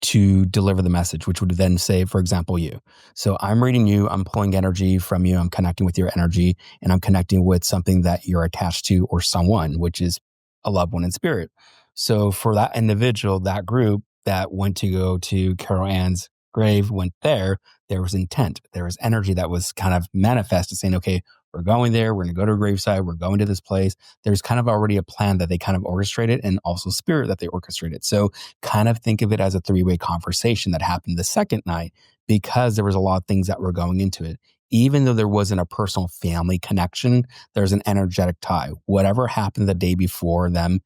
to deliver the message, which would then say, for example, you. So I'm reading you, I'm pulling energy from you, I'm connecting with your energy, and I'm connecting with something that you're attached to or someone, which is a loved one in spirit. So for that individual, that group that went to go to Carol Ann's grave, went there was intent. There was energy that was kind of manifested saying, okay, we're going there, we're going to go to a graveside, we're going to this place. There's kind of already a plan that they kind of orchestrated and also spirit that they orchestrated. So kind of think of it as a three-way conversation that happened the second night because there was a lot of things that were going into it. Even though there wasn't a personal family connection, there's an energetic tie. Whatever happened the day before them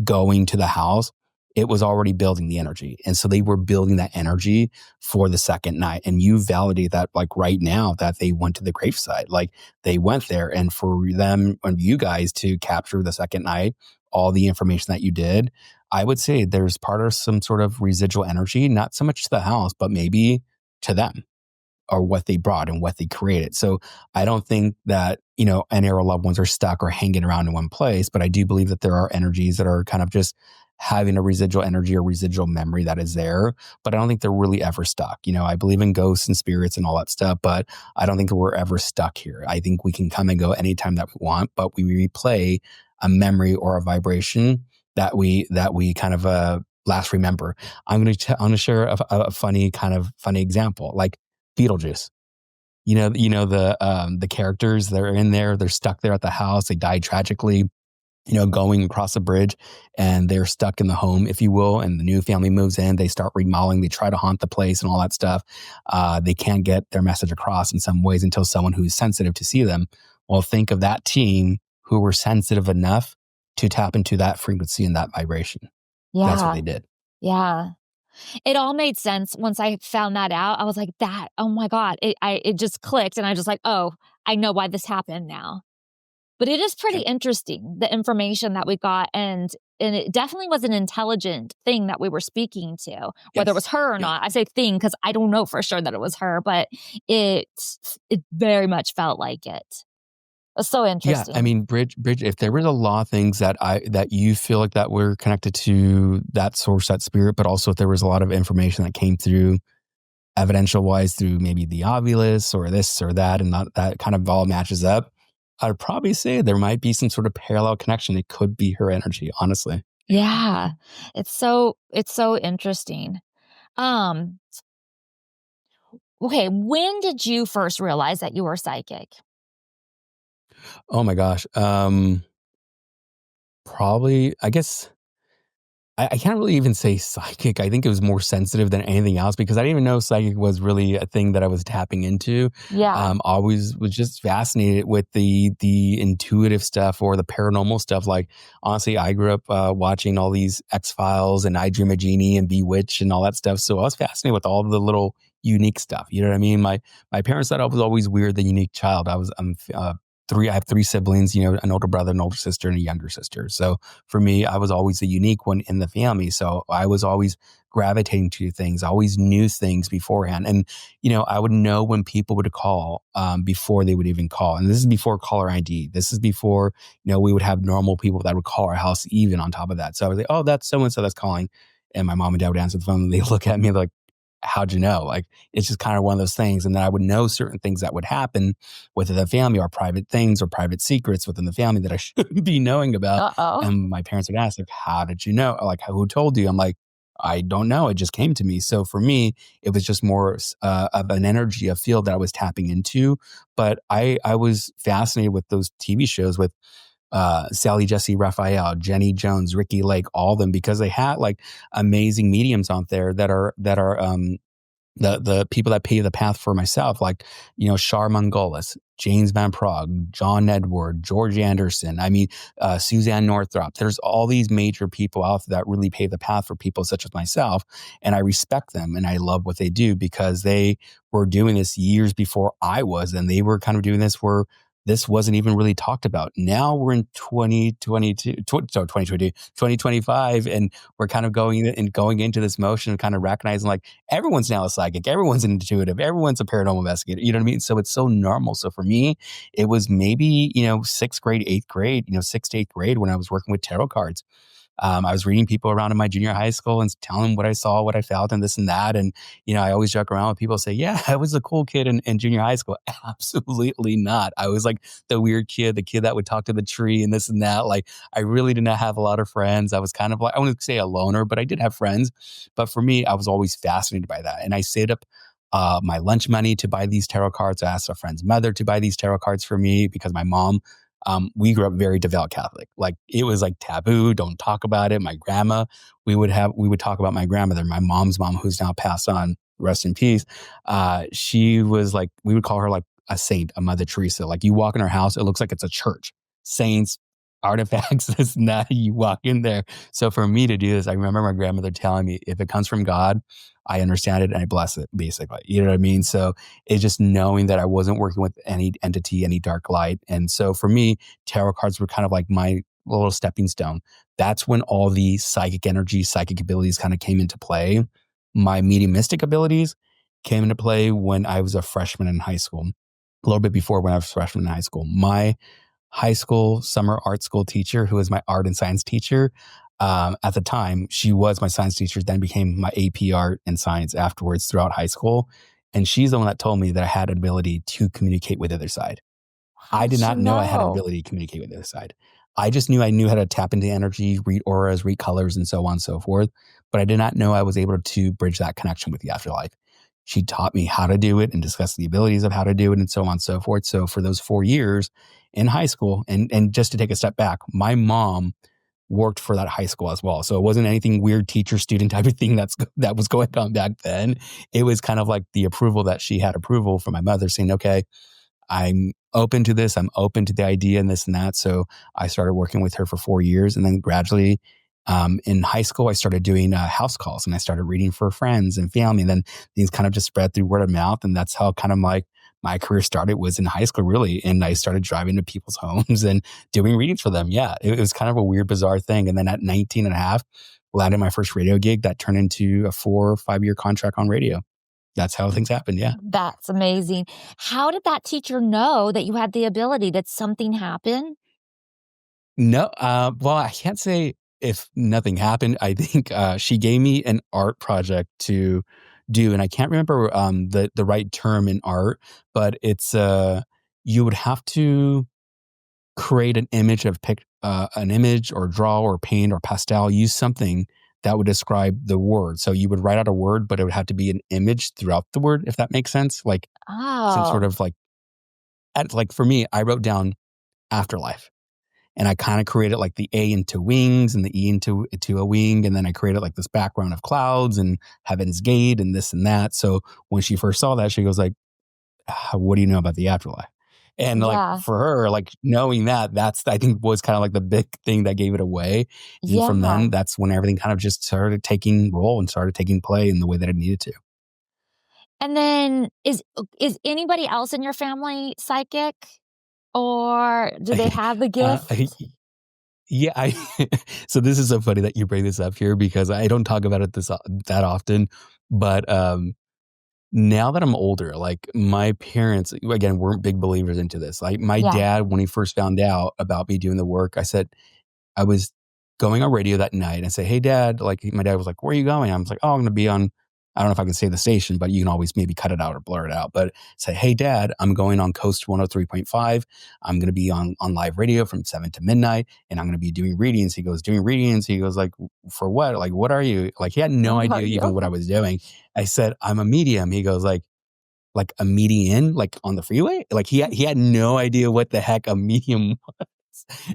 going to the house, it was already building the energy. And so they were building that energy for the second night. And you validate that like right now that they went to the graveside, like they went there. And for them and you guys to capture the second night, all the information that you did, I would say there's part of some sort of residual energy, not so much to the house, but maybe to them or what they brought and what they created. So I don't think that, any of our loved ones are stuck or hanging around in one place, but I do believe that there are energies that are kind of just having a residual energy or residual memory that is there, but I don't think they're really ever stuck. I believe in ghosts and spirits and all that stuff, but I don't think we're ever stuck here. I think we can come and go anytime that we want, but we replay a memory or a vibration that we kind of last remember. I'm going to share a funny example, like Beetlejuice. The characters, they're in there, they're stuck there at the house, they died tragically, going across a bridge, and they're stuck in the home, if you will, and the new family moves in, they start remodeling, they try to haunt the place and all that stuff. They can't get their message across in some ways until someone who's sensitive to see them. Well, think of that team who were sensitive enough to tap into that frequency and that vibration. Yeah. That's what they did. Yeah. It all made sense once I found that out. I was like, oh my God, it just clicked. And I was just like, oh, I know why this happened now. But it is pretty interesting, the information that we got. And it definitely was an intelligent thing that we were speaking to, whether it was her or not. I say thing because I don't know for sure that it was her, but it very much felt like it. It's so interesting. Yeah, I mean, Bridget, if there was a lot of things that you feel like that were connected to that source, that spirit, but also if there was a lot of information that came through evidential wise through maybe the Ovilus or this or that, and that kind of all matches up, I'd probably say there might be some sort of parallel connection. It could be her energy, honestly. Yeah, it's so interesting. Okay, when did you first realize that you were psychic? Oh my gosh. Probably, I guess I can't really even say psychic. I think it was more sensitive than anything else because I didn't even know psychic was really a thing that I was tapping into. Yeah. Always was just fascinated with the intuitive stuff or the paranormal stuff. Like honestly, I grew up watching all these X-Files and I Dream a Genie and Bewitched and all that stuff. So I was fascinated with all the little unique stuff. You know what I mean? My parents thought I was always weird, the unique child. I have three siblings, an older brother, an older sister, and a younger sister. So for me, I was always the unique one in the family. So I was always gravitating to things. I always knew things beforehand. And, I would know when people would call before they would even call. And this is before caller ID. This is before, we would have normal people that would call our house even on top of that. So I was like, oh, that's so-and-so that's calling. And my mom and dad would answer the phone and they look at me like, how'd you know? Like, it's just kind of one of those things. And then I would know certain things that would happen within the family or private things or private secrets within the family that I shouldn't be knowing about. Uh-oh. And my parents would ask, like, how did you know? Like, who told you? I'm like, I don't know. It just came to me. So for me, it was just more of an energy, a field that I was tapping into. But I was fascinated with those TV shows with Sally Jesse Raphael, Jenny Jones, Ricky Lake, all of them, because they had like amazing mediums out there that are the people that pave the path for myself, like, Shar Mongolis, James Van Prague, John Edward, George Anderson. I mean, Suzanne Northrop. There's all these major people out there that really pave the path for people such as myself. And I respect them and I love what they do because they were doing this years before I was. And they were kind of doing this where this wasn't even really talked about. Now we're in 2025, and we're kind of going into this motion and kind of recognizing like everyone's now a psychic, everyone's an intuitive, everyone's a paranormal investigator. You know what I mean? So it's so normal. So for me, it was maybe, sixth grade, eighth grade, sixth to eighth grade when I was working with tarot cards. I was reading people around in my junior high school and telling them what I saw, what I felt, and this and that. And, I always joke around with people say, yeah, I was a cool kid in junior high school. Absolutely not. I was like the weird kid, the kid that would talk to the tree and this and that. Like, I really did not have a lot of friends. I was kind of like, I wouldn't say a loner, but I did have friends. But for me, I was always fascinated by that. And I saved up my lunch money to buy these tarot cards. I asked a friend's mother to buy these tarot cards for me because my mom, we grew up very devout Catholic. Like, it was like taboo. Don't talk about it. My grandma, we would talk about my grandmother, my mom's mom, who's now passed on, rest in peace. She was like, we would call her like a saint, a Mother Teresa. Like, you walk in her house, it looks like it's a church. Saints, artifacts, this and that. You walk in there. So for me to do this, I remember my grandmother telling me, if it comes from God, I understand it and I bless it, basically. You know what I mean? So it's just knowing that I wasn't working with any entity, any dark light. And so for me, tarot cards were kind of like my little stepping stone. That's when all the psychic energy, psychic abilities kind of came into play. My mediumistic abilities came into play when I was a freshman in high school, a little bit before when I was a freshman in high school. My high school summer art school teacher, who was my art and science teacher, at the time, she was my science teacher, then became my AP art and science afterwards throughout high school. And she's the one that told me that I had an ability to communicate with the other side. I did not know I had an ability to communicate with the other side. I just knew I knew how to tap into energy, read auras, read colors, and so on and so forth. But I did not know I was able to bridge that connection with the afterlife. She taught me how to do it and discuss the abilities of how to do it and so on and so forth. So for those 4 years in high school, and just to take a step back, my mom worked for that high school as well. So it wasn't anything weird teacher student type of thing that was going on back then. It was kind of like the approval that she had approval from my mother saying, okay, I'm open to this. I'm open to the idea and this and that. So I started working with her for 4 years. And then gradually in high school, I started doing house calls and I started reading for friends and family. And then things kind of just spread through word of mouth. And that's how kind of my career started, was in high school, really. And I started driving to people's homes and doing readings for them. Yeah, it was kind of a weird, bizarre thing. And then at 19 and a half, landed my first radio gig that turned into a 4 or 5 year contract on radio. That's how things happened. Yeah. That's amazing. How did that teacher know that you had the ability? Did something happen? No, well, I can't say if nothing happened. I think she gave me an art project to do, and I can't remember the right term in art, but it's you would have to create an image an image or draw or paint or pastel, use something that would describe the word. So you would write out a word, but it would have to be an image throughout the word, if that makes sense. Like some sort Oh, of like for me, I wrote down afterlife. And I kind of created like the A into wings and the E into a wing. And then I created like this background of clouds and Heaven's Gate and this and that. So when she first saw that, she goes like, what do you know about the afterlife? And like Yeah. for her, like knowing that, that's, I think, was kind of like the big thing that gave it away. And from Yeah. then, that's when everything kind of just started taking role and started taking play in the way that it needed to. And then is anybody else in your family psychic, or do they have the uh, gift? yeah, so this is so funny that you bring this up here because I don't talk about it that often, but now that I'm older, like my parents, again, weren't big believers into this. Like my Yeah. dad, when he first found out about me doing the work, I was going on radio that night and I said, hey, Dad, like my dad was like, where are you going? I was like, oh, I'm going to be on, I don't know if I can say the station, but you can always maybe cut it out or blur it out. But say, hey, Dad, I'm going on Coast 103.5. I'm going to be on live radio from 7 to midnight and I'm going to be doing readings. He goes, doing readings? He goes like, for what? Like, what are you? Like, he had no What are idea you? even what I was doing. I said, I'm a medium. He goes like a median, like on the freeway? Like he had no idea what the heck a medium was.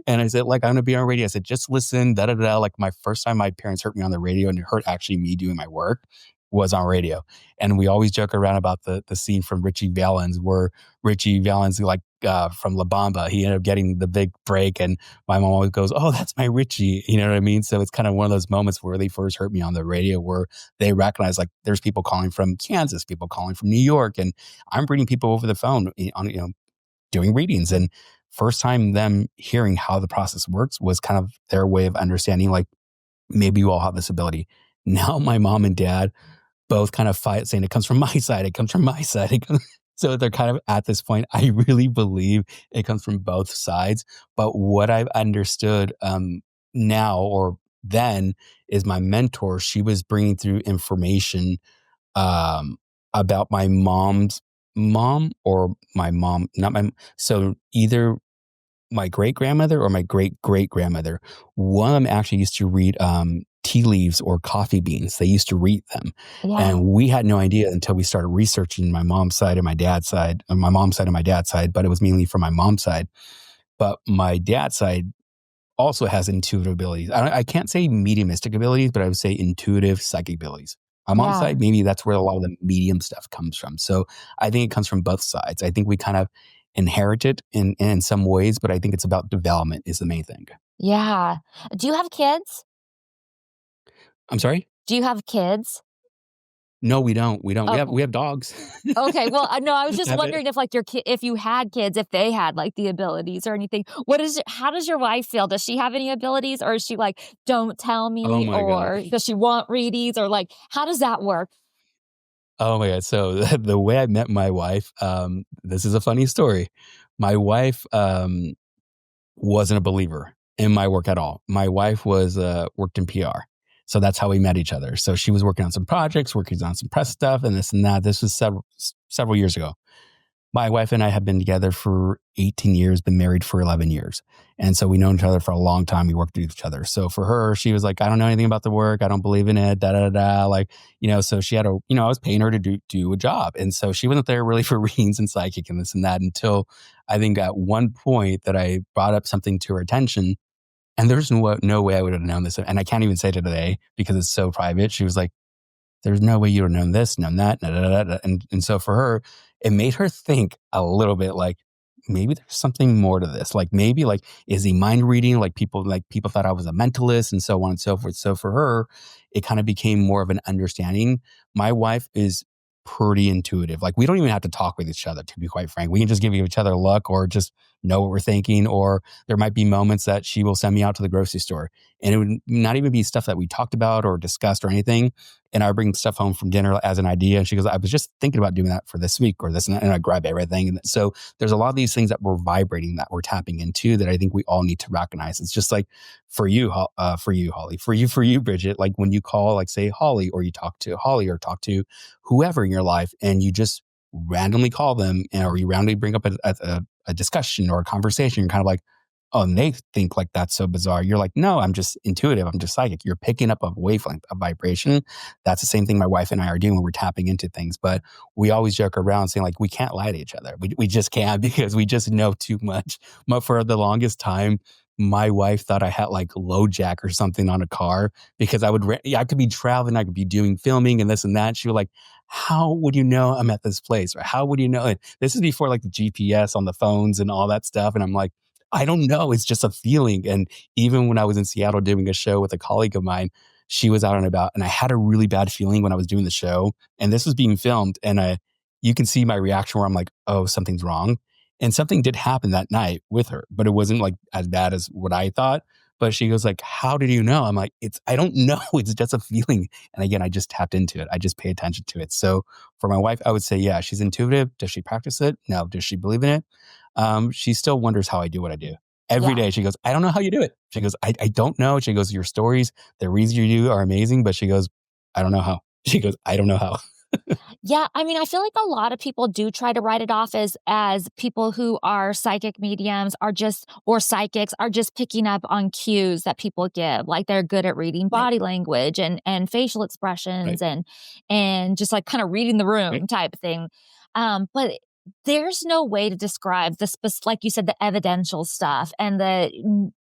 And I said, like, I'm going to be on radio. I said, just listen, da, da, da. Like my first time my parents heard me on the radio and heard actually me doing my work was on radio. And we always joke around about the scene from Richie Valens where Richie Valens, like from La Bamba, he ended up getting the big break. And my mom always goes, oh, that's my Richie. You know what I mean? So it's kind of one of those moments where they first heard me on the radio where they recognize like there's people calling from Kansas, people calling from New York. And I'm bringing people over the phone on, doing readings. And first time them hearing how the process works was kind of their way of understanding, like, maybe you all have this ability. Now my mom and dad both kind of fight saying it comes from my side. It comes from my side. So they're kind of at this point, I really believe it comes from both sides. But what I've understood now or then is my mentor, she was bringing through information about my mom's mom or my mom, not my, so either my great grandmother or my great great grandmother. One of them actually used to read tea leaves or coffee beans. They used to read them. Yeah. And we had no idea until we started researching my mom's side and my dad's side, my mom's side and my dad's side, but it was mainly from my mom's side. But my dad's side also has intuitive abilities. I can't say mediumistic abilities, but I would say intuitive psychic abilities. My mom's side, maybe that's where a lot of the medium stuff comes from. So I think it comes from both sides. I think we kind of inherit it in some ways, but I think it's about development is the main thing. Yeah. Do you have kids? I'm sorry? Do you have kids? No, we don't. We don't. Oh. We have dogs. Okay. Well, no, I was just Have it. wondering if like if you had kids, if they had like the abilities or anything. How does your wife feel? Does she have any abilities, or is she like, don't tell Oh me, my or gosh. does she want readings, or like, how does that work? Oh my God. So the way I met my wife, this is a funny story. My wife wasn't a believer in my work at all. My wife was worked in PR. So that's how we met each other. So she was working on some projects, working on some press stuff and this and that. This was several years ago. My wife and I have been together for 18 years, been married for 11 years. And so we know each other for a long time. We worked with each other. So for her, she was like, I don't know anything about the work. I don't believe in it, da, da, da. Like, so she had I was paying her to do a job. And so she wasn't there really for readings and psychic and this and that until I think at one point that I brought up something to her attention. And there's no way I would have known this. And I can't even say it today because it's so private. She was like, there's no way you would have known this, known that. Da, da, da, da. And so for her, it made her think a little bit like, maybe there's something more to this. Like maybe like, is he mind reading? Like people thought I was a mentalist and so on and so forth. So for her, it kind of became more of an understanding. My wife is pretty intuitive. Like we don't even have to talk with each other, to be quite frank. We can just give each other a look or just know what we're thinking. Or there might be moments that she will send me out to the grocery store and it would not even be stuff that we talked about or discussed or anything. And I bring stuff home from dinner as an idea. And she goes, I was just thinking about doing that for this week or this. And I grab everything. And so there's a lot of these things that we're vibrating, that we're tapping into, that I think we all need to recognize. It's just like for you, Holly, for you, Bridget, like when you call, like say Holly, or you talk to Holly or talk to whoever in your life and you just randomly call them or you randomly bring up a discussion or a conversation, you're kind of like, oh, and they think like that's so bizarre. You're like, no, I'm just intuitive. I'm just psychic. You're picking up a wavelength, a vibration. That's the same thing my wife and I are doing when we're tapping into things. But we always joke around saying like, we can't lie to each other. We just can't because we just know too much. But for the longest time, my wife thought I had like low jack or something on a car because I could be traveling, I could be doing filming and this and that. She was like, how would you know I'm at this place? Or how would you know it? This is before like the GPS on the phones and all that stuff. And I'm like, I don't know. It's just a feeling. And even when I was in Seattle doing a show with a colleague of mine, she was out and about, and I had a really bad feeling when I was doing the show. And this was being filmed, and you can see my reaction where I'm like, oh, something's wrong. And something did happen that night with her, but it wasn't like as bad as what I thought. But she goes like, how did you know? I'm like, I don't know. It's just a feeling. And again, I just tapped into it. I just pay attention to it. So for my wife, I would say, yeah, she's intuitive. Does she practice it? No. Does she believe in it? She still wonders how I do what I do. Every day she goes, I don't know how you do it. She goes, I don't know. She goes, your stories, the reasons you do are amazing. But she goes, I don't know how. She goes, I don't know how. Yeah, I mean, I feel like a lot of people do try to write it off as people who are psychic mediums or psychics are just picking up on cues that people give. Like they're good at reading body language and facial expressions and just like kind of reading the room type thing. But there's no way to describe like you said, the evidential stuff and the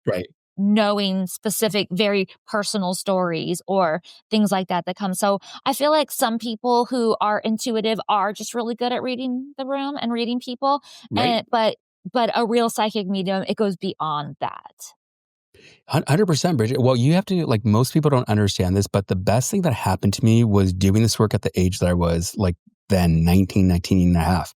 knowing specific, very personal stories or things like that come. So I feel like some people who are intuitive are just really good at reading the room and reading people. But a real psychic medium, it goes beyond that. 100%, Bridget. Well, you have to, like, most people don't understand this, but the best thing that happened to me was doing this work at the age that I was, like, then 19 and a half.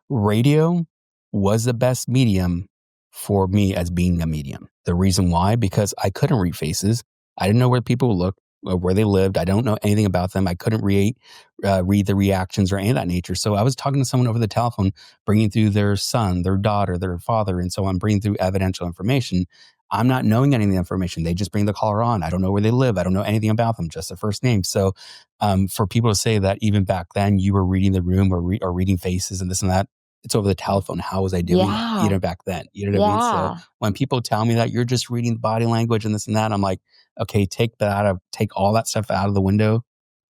Radio was the best medium for me as being a medium. The reason why, because I couldn't read faces. I didn't know where people looked, or where they lived. I don't know anything about them. I couldn't read the reactions or any of that nature. So I was talking to someone over the telephone, bringing through their son, their daughter, their father, and so on, bringing through evidential information. I'm not knowing any of the information. They just bring the caller on. I don't know where they live. I don't know anything about them, just their first name. So for people to say that even back then you were reading the room or reading faces and this and that, it's over the telephone. How was I doing it? Back then? You know what I mean? So when people tell me that you're just reading body language and this and that, I'm like, okay, take all that stuff out of the window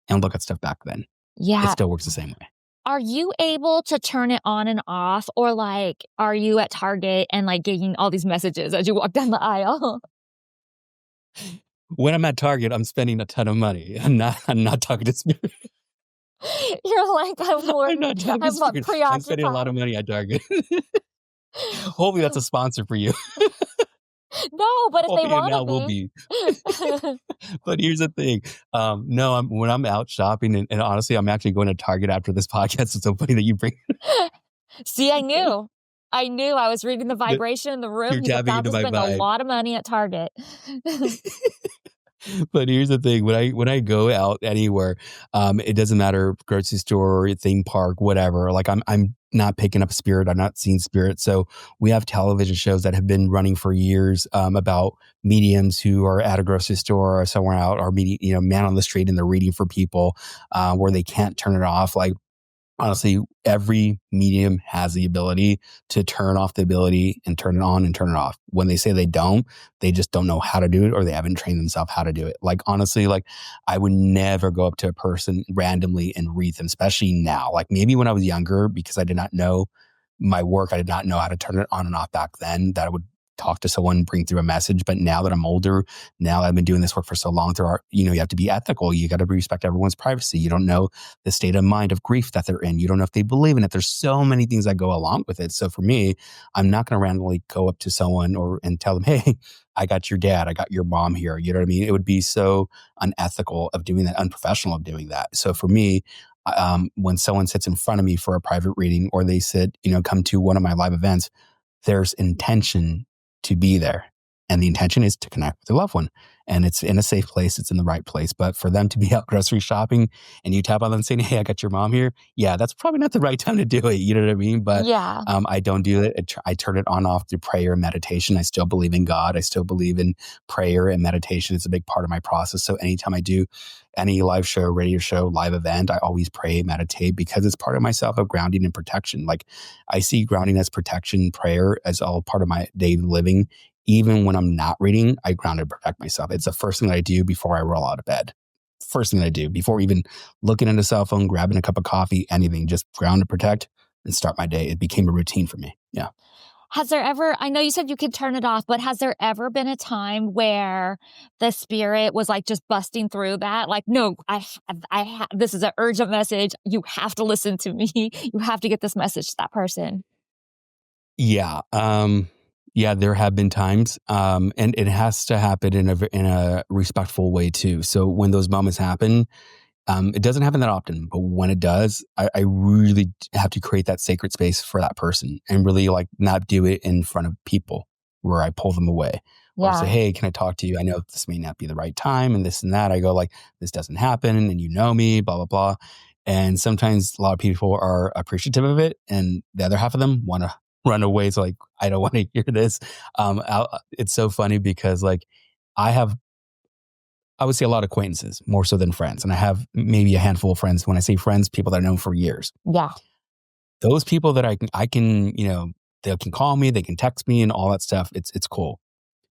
and look at stuff back then. It still works the same way. Are you able to turn it on and off, or like, are you at Target and like getting all these messages as you walk down the aisle? When I'm at Target, I'm spending a ton of money. I'm not talking to spirit. You're like, I'm preoccupied. I'm spending a lot of money at Target. Hopefully that's a sponsor for you. No, but if they want to will be. But here's the thing. No, when I'm out shopping, and honestly, I'm actually going to Target after this podcast. It's so funny that you bring it. See, I knew. I was reading the vibration in the room. You're He's about to spend a lot of money at Target. But here's the thing: when I go out anywhere, it doesn't matter, grocery store, theme park, whatever. Like I'm not picking up spirit. I'm not seeing spirit. So we have television shows that have been running for years about mediums who are at a grocery store or somewhere out, or man on the street, and they're reading for people where they can't turn it off. Like, honestly, every medium has the ability to turn off the ability and turn it on and turn it off. When they say they don't, they just don't know how to do it, or they haven't trained themselves how to do it. Like, honestly, like I would never go up to a person randomly and read them, especially now. Like maybe when I was younger, because I did not know my work, I did not know how to turn it on and off back then, that I would talk to someone, bring through a message. But now that I'm older, now that I've been doing this work for so long, you have to be ethical. You got to respect everyone's privacy. You don't know the state of mind of grief that they're in. You don't know if they believe in it. There's so many things that go along with it. So for me, I'm not going to randomly go up to someone and tell them, hey, I got your dad, I got your mom here. You know what I mean? It would be so unethical of doing that, unprofessional of doing that. So for me, when someone sits in front of me for a private reading, or they come to one of my live events, there's intention to be there. And the intention is to connect with your loved one. And it's in a safe place. It's in the right place. But for them to be out grocery shopping and you tap on them saying, hey, I got your mom here. Yeah, that's probably not the right time to do it. You know what I mean? But I don't do it. I turn it on off through prayer and meditation. I still believe in God. I still believe in prayer and meditation. It's a big part of my process. So anytime I do any live show, radio show, live event, I always pray, meditate, because it's part of myself of grounding and protection. Like I see grounding as protection, prayer as all part of my daily living. Even when I'm not reading, I ground and protect myself. It's the first thing that I do before I roll out of bed. First thing that I do before even looking at a cell phone, grabbing a cup of coffee, anything, just ground and protect and start my day. It became a routine for me. Yeah. Has there ever, I know you said you could turn it off, but has there ever been a time where the spirit was like just busting through that? Like, no, this is an urgent message. You have to listen to me. You have to get this message to that person. Yeah. Yeah, there have been times, and it has to happen in a respectful way too. So when those moments happen, it doesn't happen that often, but when it does, I really have to create that sacred space for that person and really like not do it in front of people where I pull them away or say, Yeah. hey, can I talk to you? I know this may not be the right time and this and that. I go like, this doesn't happen and you know me, blah, blah, blah. And sometimes a lot of people are appreciative of it. And the other half of them want to run away. So like, I don't want to hear this. It's so funny because like I would say a lot of acquaintances more so than friends. And I have maybe a handful of friends. When I say friends, people that I know for years. Yeah. Those people that I can, they can call me, they can text me and all that stuff. It's cool.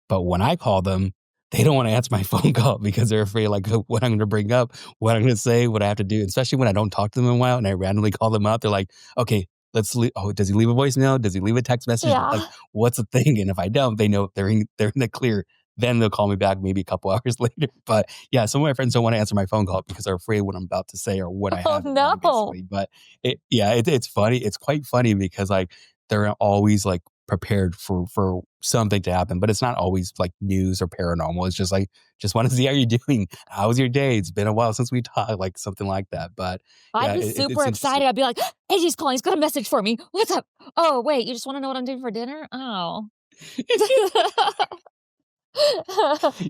But when I call them, they don't want to answer my phone call because they're afraid like what I'm going to bring up, what I'm going to say, what I have to do, especially when I don't talk to them in a while and I randomly call them up. They're like, okay, does he leave a voicemail? Does he leave a text message? Yeah. Like, what's the thing? And if I don't, they know they're in the clear. Then they'll call me back maybe a couple hours later. But yeah, some of my friends don't want to answer my phone call because they're afraid what I'm about to say or what I have. No. Basically. But it's funny. It's quite funny because like they're always like prepared for something to happen, but it's not always like news or paranormal. It's just like, just want to see how you're doing. How was your day? It's been a while since we talked, like something like that. But I'd be super excited. I'd be like, AJ's calling. He's got a message for me. What's up? Oh, wait, you just want to know what I'm doing for dinner? Oh.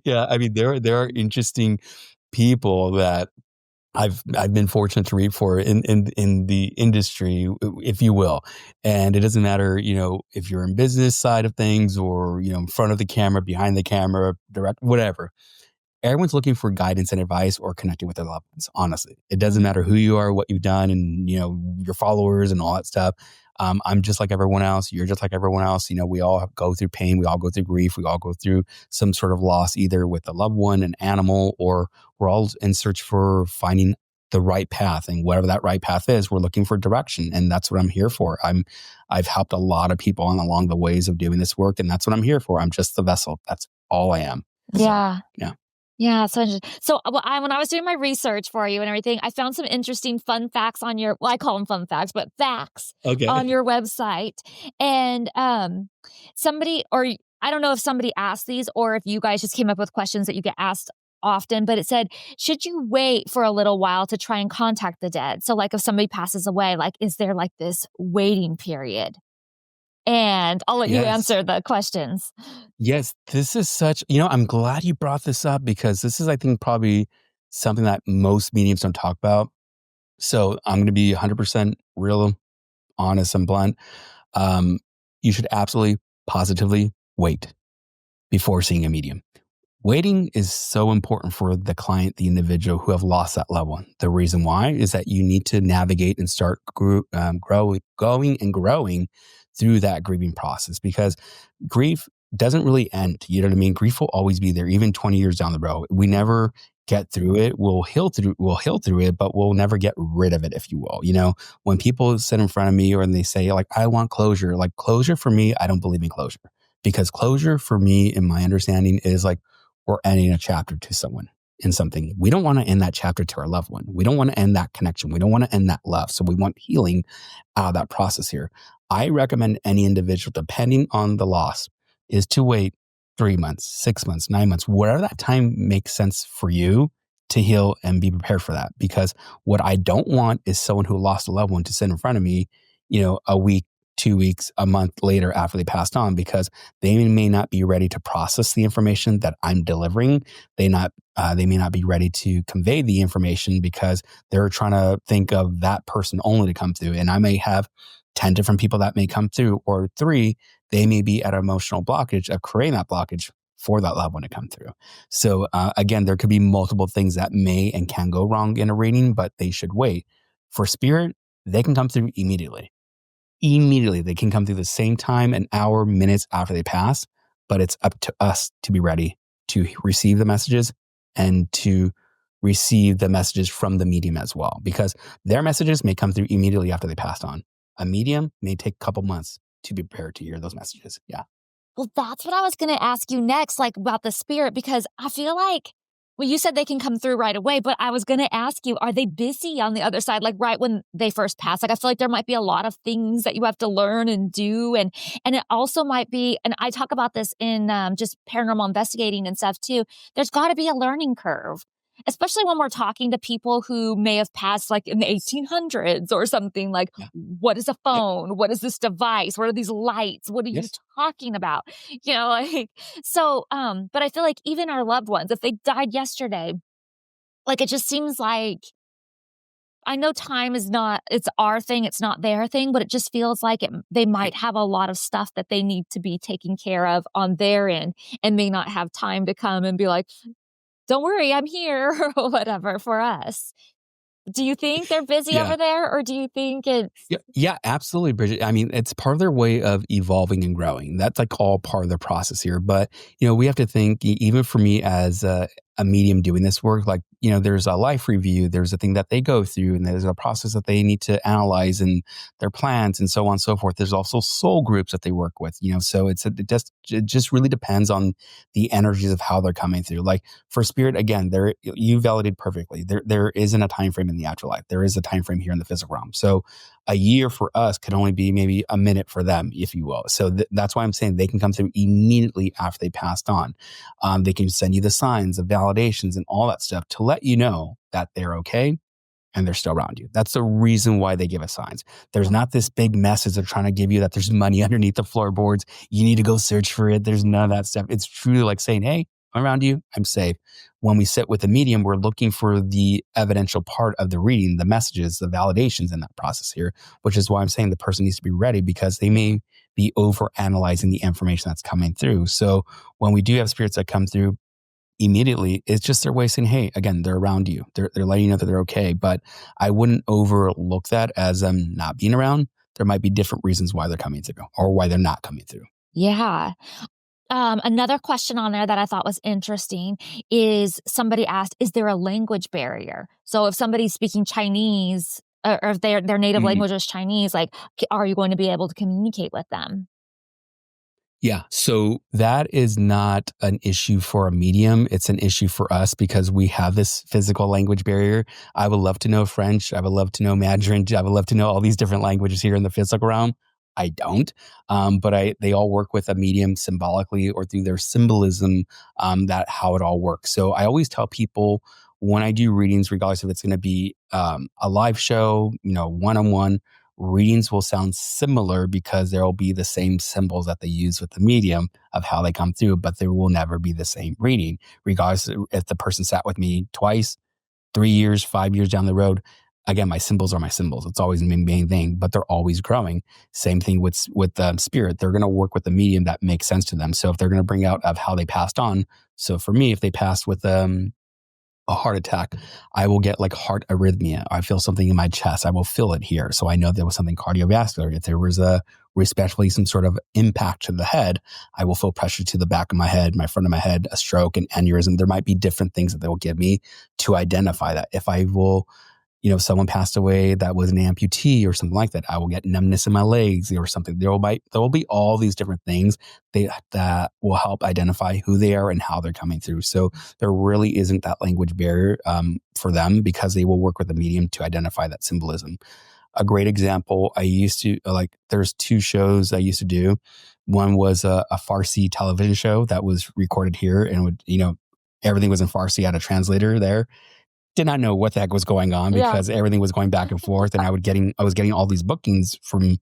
Yeah, I mean, there are interesting people that I've been fortunate to read for in the industry, if you will. And it doesn't matter, if you're in business side of things or, in front of the camera, behind the camera, direct, whatever. Everyone's looking for guidance and advice or connecting with their loved ones, honestly. It doesn't matter who you are, what you've done, and, your followers and all that stuff. I'm just like everyone else. You're just like everyone else. We all go through pain. We all go through grief. We all go through some sort of loss, either with a loved one, an animal, or we're all in search for finding the right path. And whatever that right path is, we're looking for direction. And that's what I'm here for. I've helped a lot of people along the ways of doing this work. And that's what I'm here for. I'm just the vessel. That's all I am. Yeah. So, yeah. Yeah. So when I was doing my research for you and everything, I found some interesting fun facts on I call them fun facts, but facts on your website. And somebody, or I don't know if somebody asked these or if you guys just came up with questions that you get asked often, but it said, should you wait for a little while to try and contact the dead? So like if somebody passes away, like, is there like this waiting period? And I'll let you answer the questions. Yes, this is I'm glad you brought this up because this is, I think, probably something that most mediums don't talk about. So I'm going to be 100% real, honest, and blunt. You should absolutely, positively wait before seeing a medium. Waiting is so important for the client, the individual who have lost that loved one. The reason why is that you need to navigate and start growing through that grieving process because grief doesn't really end. You know what I mean? Grief will always be there, even 20 years down the road. We never get through it. We'll heal through it, but we'll never get rid of it, if you will. When people sit in front of me or they say like, I want closure, like closure for me, I don't believe in closure because closure for me, in my understanding, is like, we're ending a chapter to someone in something. We don't want to end that chapter to our loved one. We don't want to end that connection. We don't want to end that love. So we want healing out of that process here. I recommend any individual, depending on the loss, is to wait 3 months, 6 months, 9 months, whatever that time makes sense for you to heal and be prepared for that. Because what I don't want is someone who lost a loved one to sit in front of me, a week, 2 weeks, a month later after they passed on, because they may not be ready to process the information that I'm delivering. They may not be ready to convey the information because they're trying to think of that person only to come through. And I may have 10 different people that may come through, or 3, they may be at an emotional blockage of creating that blockage for that loved one to come through. So again, there could be multiple things that may and can go wrong in a reading, but they should wait. For spirit, they can come through immediately. They can come through the same time, an hour, minutes after they pass, but it's up to us to be ready to receive the messages and to receive the messages from the medium as well, because their messages may come through immediately after they passed on. A medium may take a couple months. to be prepared to hear those messages. Yeah. Well, that's what I was going to ask you next, like about the spirit, because I feel like, well, you said they can come through right away, but I was going to ask you, are they busy on the other side? Like right when they first pass? Like, I feel like there might be a lot of things that you have to learn and do. And it also might be, and I talk about this in just paranormal investigating and stuff too. There's got to be a learning curve. Especially when we're talking to people who may have passed like in the 1800s or something like, Yeah. what is a Yep. phone? What is this device? What are these lights? What are you Yes. talking about? Like, so, but I feel like even our loved ones, if they died yesterday, like, it just seems like, I know time is not, it's our thing, it's not their thing, but it just feels like they might Right. have a lot of stuff that they need to be taken care of on their end and may not have time to come and be like, don't worry, I'm here or whatever for us. Do you think they're busy Yeah. over there, or do you think it's Yeah, absolutely, Bridget. I mean, it's part of their way of evolving and growing. That's like all part of the process here. But, we have to think, even for me as a medium doing this work, like, there's a life review, there's a thing that they go through, and there's a process that they need to analyze and their plans and so on and so forth. There's also soul groups that they work with, so it just really depends on the energies of how they're coming through. Like for spirit, again, you validated perfectly. There isn't a time frame in the afterlife. There is a time frame here in the physical realm. So a year for us could only be maybe a minute for them, if you will. So that's why I'm saying they can come through immediately after they passed on. They can send you the signs, the validations, and all that stuff to let you know that they're okay and they're still around you. That's the reason why they give us signs. There's not this big message they're trying to give you that there's money underneath the floorboards. You need to go search for it. There's none of that stuff. It's truly like saying, hey, I'm around you. I'm safe. When we sit with the medium, we're looking for the evidential part of the reading, the messages, the validations in that process here, which is why I'm saying the person needs to be ready because they may be over analyzing the information that's coming through. So when we do have spirits that come through, immediately, it's just their way of saying, hey, again, they're around you. They're letting you know that they're okay. But I wouldn't overlook that as them not being around. There might be different reasons why they're coming through or why they're not coming through. yeah. Another question on there that I thought was interesting is somebody asked, is there a language barrier? So if somebody's speaking Chinese or if their native Mhm. language is Chinese, like, are you going to be able to communicate with them? Yeah. So that is not an issue for a medium. It's an issue for us because we have this physical language barrier. I would love to know French. I would love to know Mandarin. I would love to know all these different languages here in the physical realm. I don't. But they all work with a medium symbolically or through their symbolism, that how it all works. So I always tell people when I do readings, regardless if it's going to be a live show, one-on-one, readings will sound similar because there will be the same symbols that they use with the medium of how they come through, but there will never be the same reading, regardless if the person sat with me twice, 3 years, 5 years down the road. Again, my symbols are my symbols. It's always the main thing, but they're always growing. Same thing with spirit. They're going to work with the medium that makes sense to them. So if they're going to bring out of how they passed on. So for me, if they passed with a heart attack, I will get like heart arrhythmia. I feel something in my chest. I will feel it here. So I know there was something cardiovascular. If there was respectively some sort of impact to the head, I will feel pressure to the back of my head, my front of my head, a stroke, an aneurysm. There might be different things that they will give me to identify that. If I will, if someone passed away that was an amputee or something like that, I will get numbness in my legs or something. There will be all these different things that will help identify who they are and how they're coming through. So there really isn't that language barrier for them because they will work with the medium to identify that symbolism. A great example, I used to there's 2 shows I used to do. One was a Farsi television show that was recorded here and everything was in Farsi. I had a translator there. Did not know what the heck was going on Yeah. because everything was going back and forth. And I was getting all these bookings from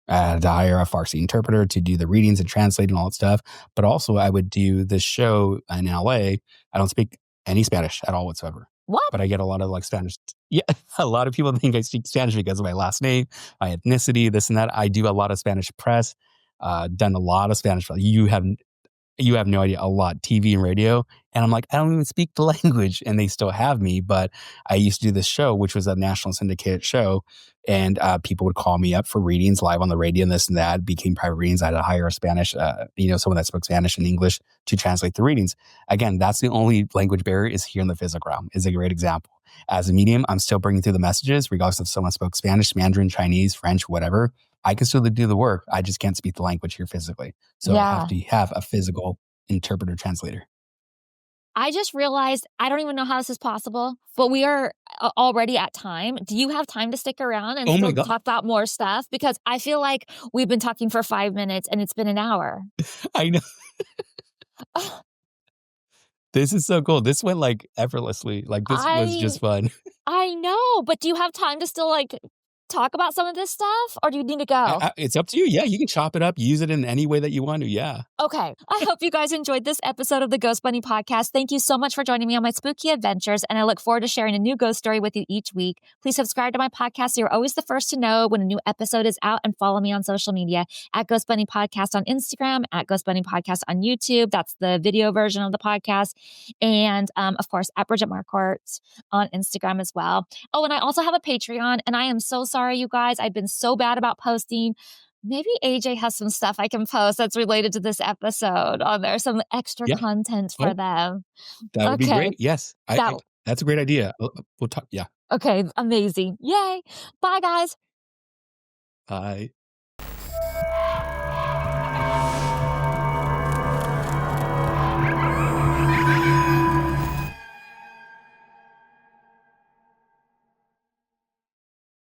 to hire a Farsi interpreter to do the readings and translate and all that stuff. But also I would do this show in LA. I don't speak any Spanish at all whatsoever. What? But I get a lot of Spanish. Yeah. A lot of people think I speak Spanish because of my last name, my ethnicity, this and that. I do a lot of Spanish press, done a lot of Spanish. You have no idea, a lot, TV and radio. And I'm like, I don't even speak the language. And they still have me. But I used to do this show, which was a national syndicated show. And people would call me up for readings live on the radio and this and that. Became private readings. I had to hire a Spanish, someone that spoke Spanish and English to translate the readings. Again, that's the only language barrier is here in the physical realm, is a great example. As a medium, I'm still bringing through the messages, regardless if someone spoke Spanish, Mandarin, Chinese, French, whatever. I can still do the work. I just can't speak the language here physically. So I have Yeah. to have a physical interpreter translator. I just realized I don't even know how this is possible, but we are already at time. Do you have time to stick around and Oh my still God. talk about more stuff? Because I feel like we've been talking for 5 minutes and it's been an hour. I know. This is so cool. This went like effortlessly. Like this was I just fun. I know, but do you have time to still like talk about some of this stuff or do you need to go? It's up to you. Yeah, you can chop it up, use it in any way that you want to. Yeah. Okay. I hope you guys enjoyed this episode of the Ghost Bunny podcast. Thank you so much for joining me on my spooky adventures, and I look forward to sharing a new ghost story with you each week. Please subscribe to my podcast so you're always the first to know when a new episode is out, and follow me on social media at Ghost Bunny Podcast on Instagram, at Ghost Bunny Podcast on YouTube. That's the video version of the podcast. And of course, at Bridget Marquardt on Instagram as well. Oh, and I also have a Patreon, and I am so sorry, you guys. I've been so bad about posting. Maybe AJ has some stuff I can post that's related to this episode on there, some extra Yeah. content for Oh, them. that would be Okay. great. Yes. That That's a great idea. We'll talk. Yeah. okay, amazing. Yay. Bye guys. Bye.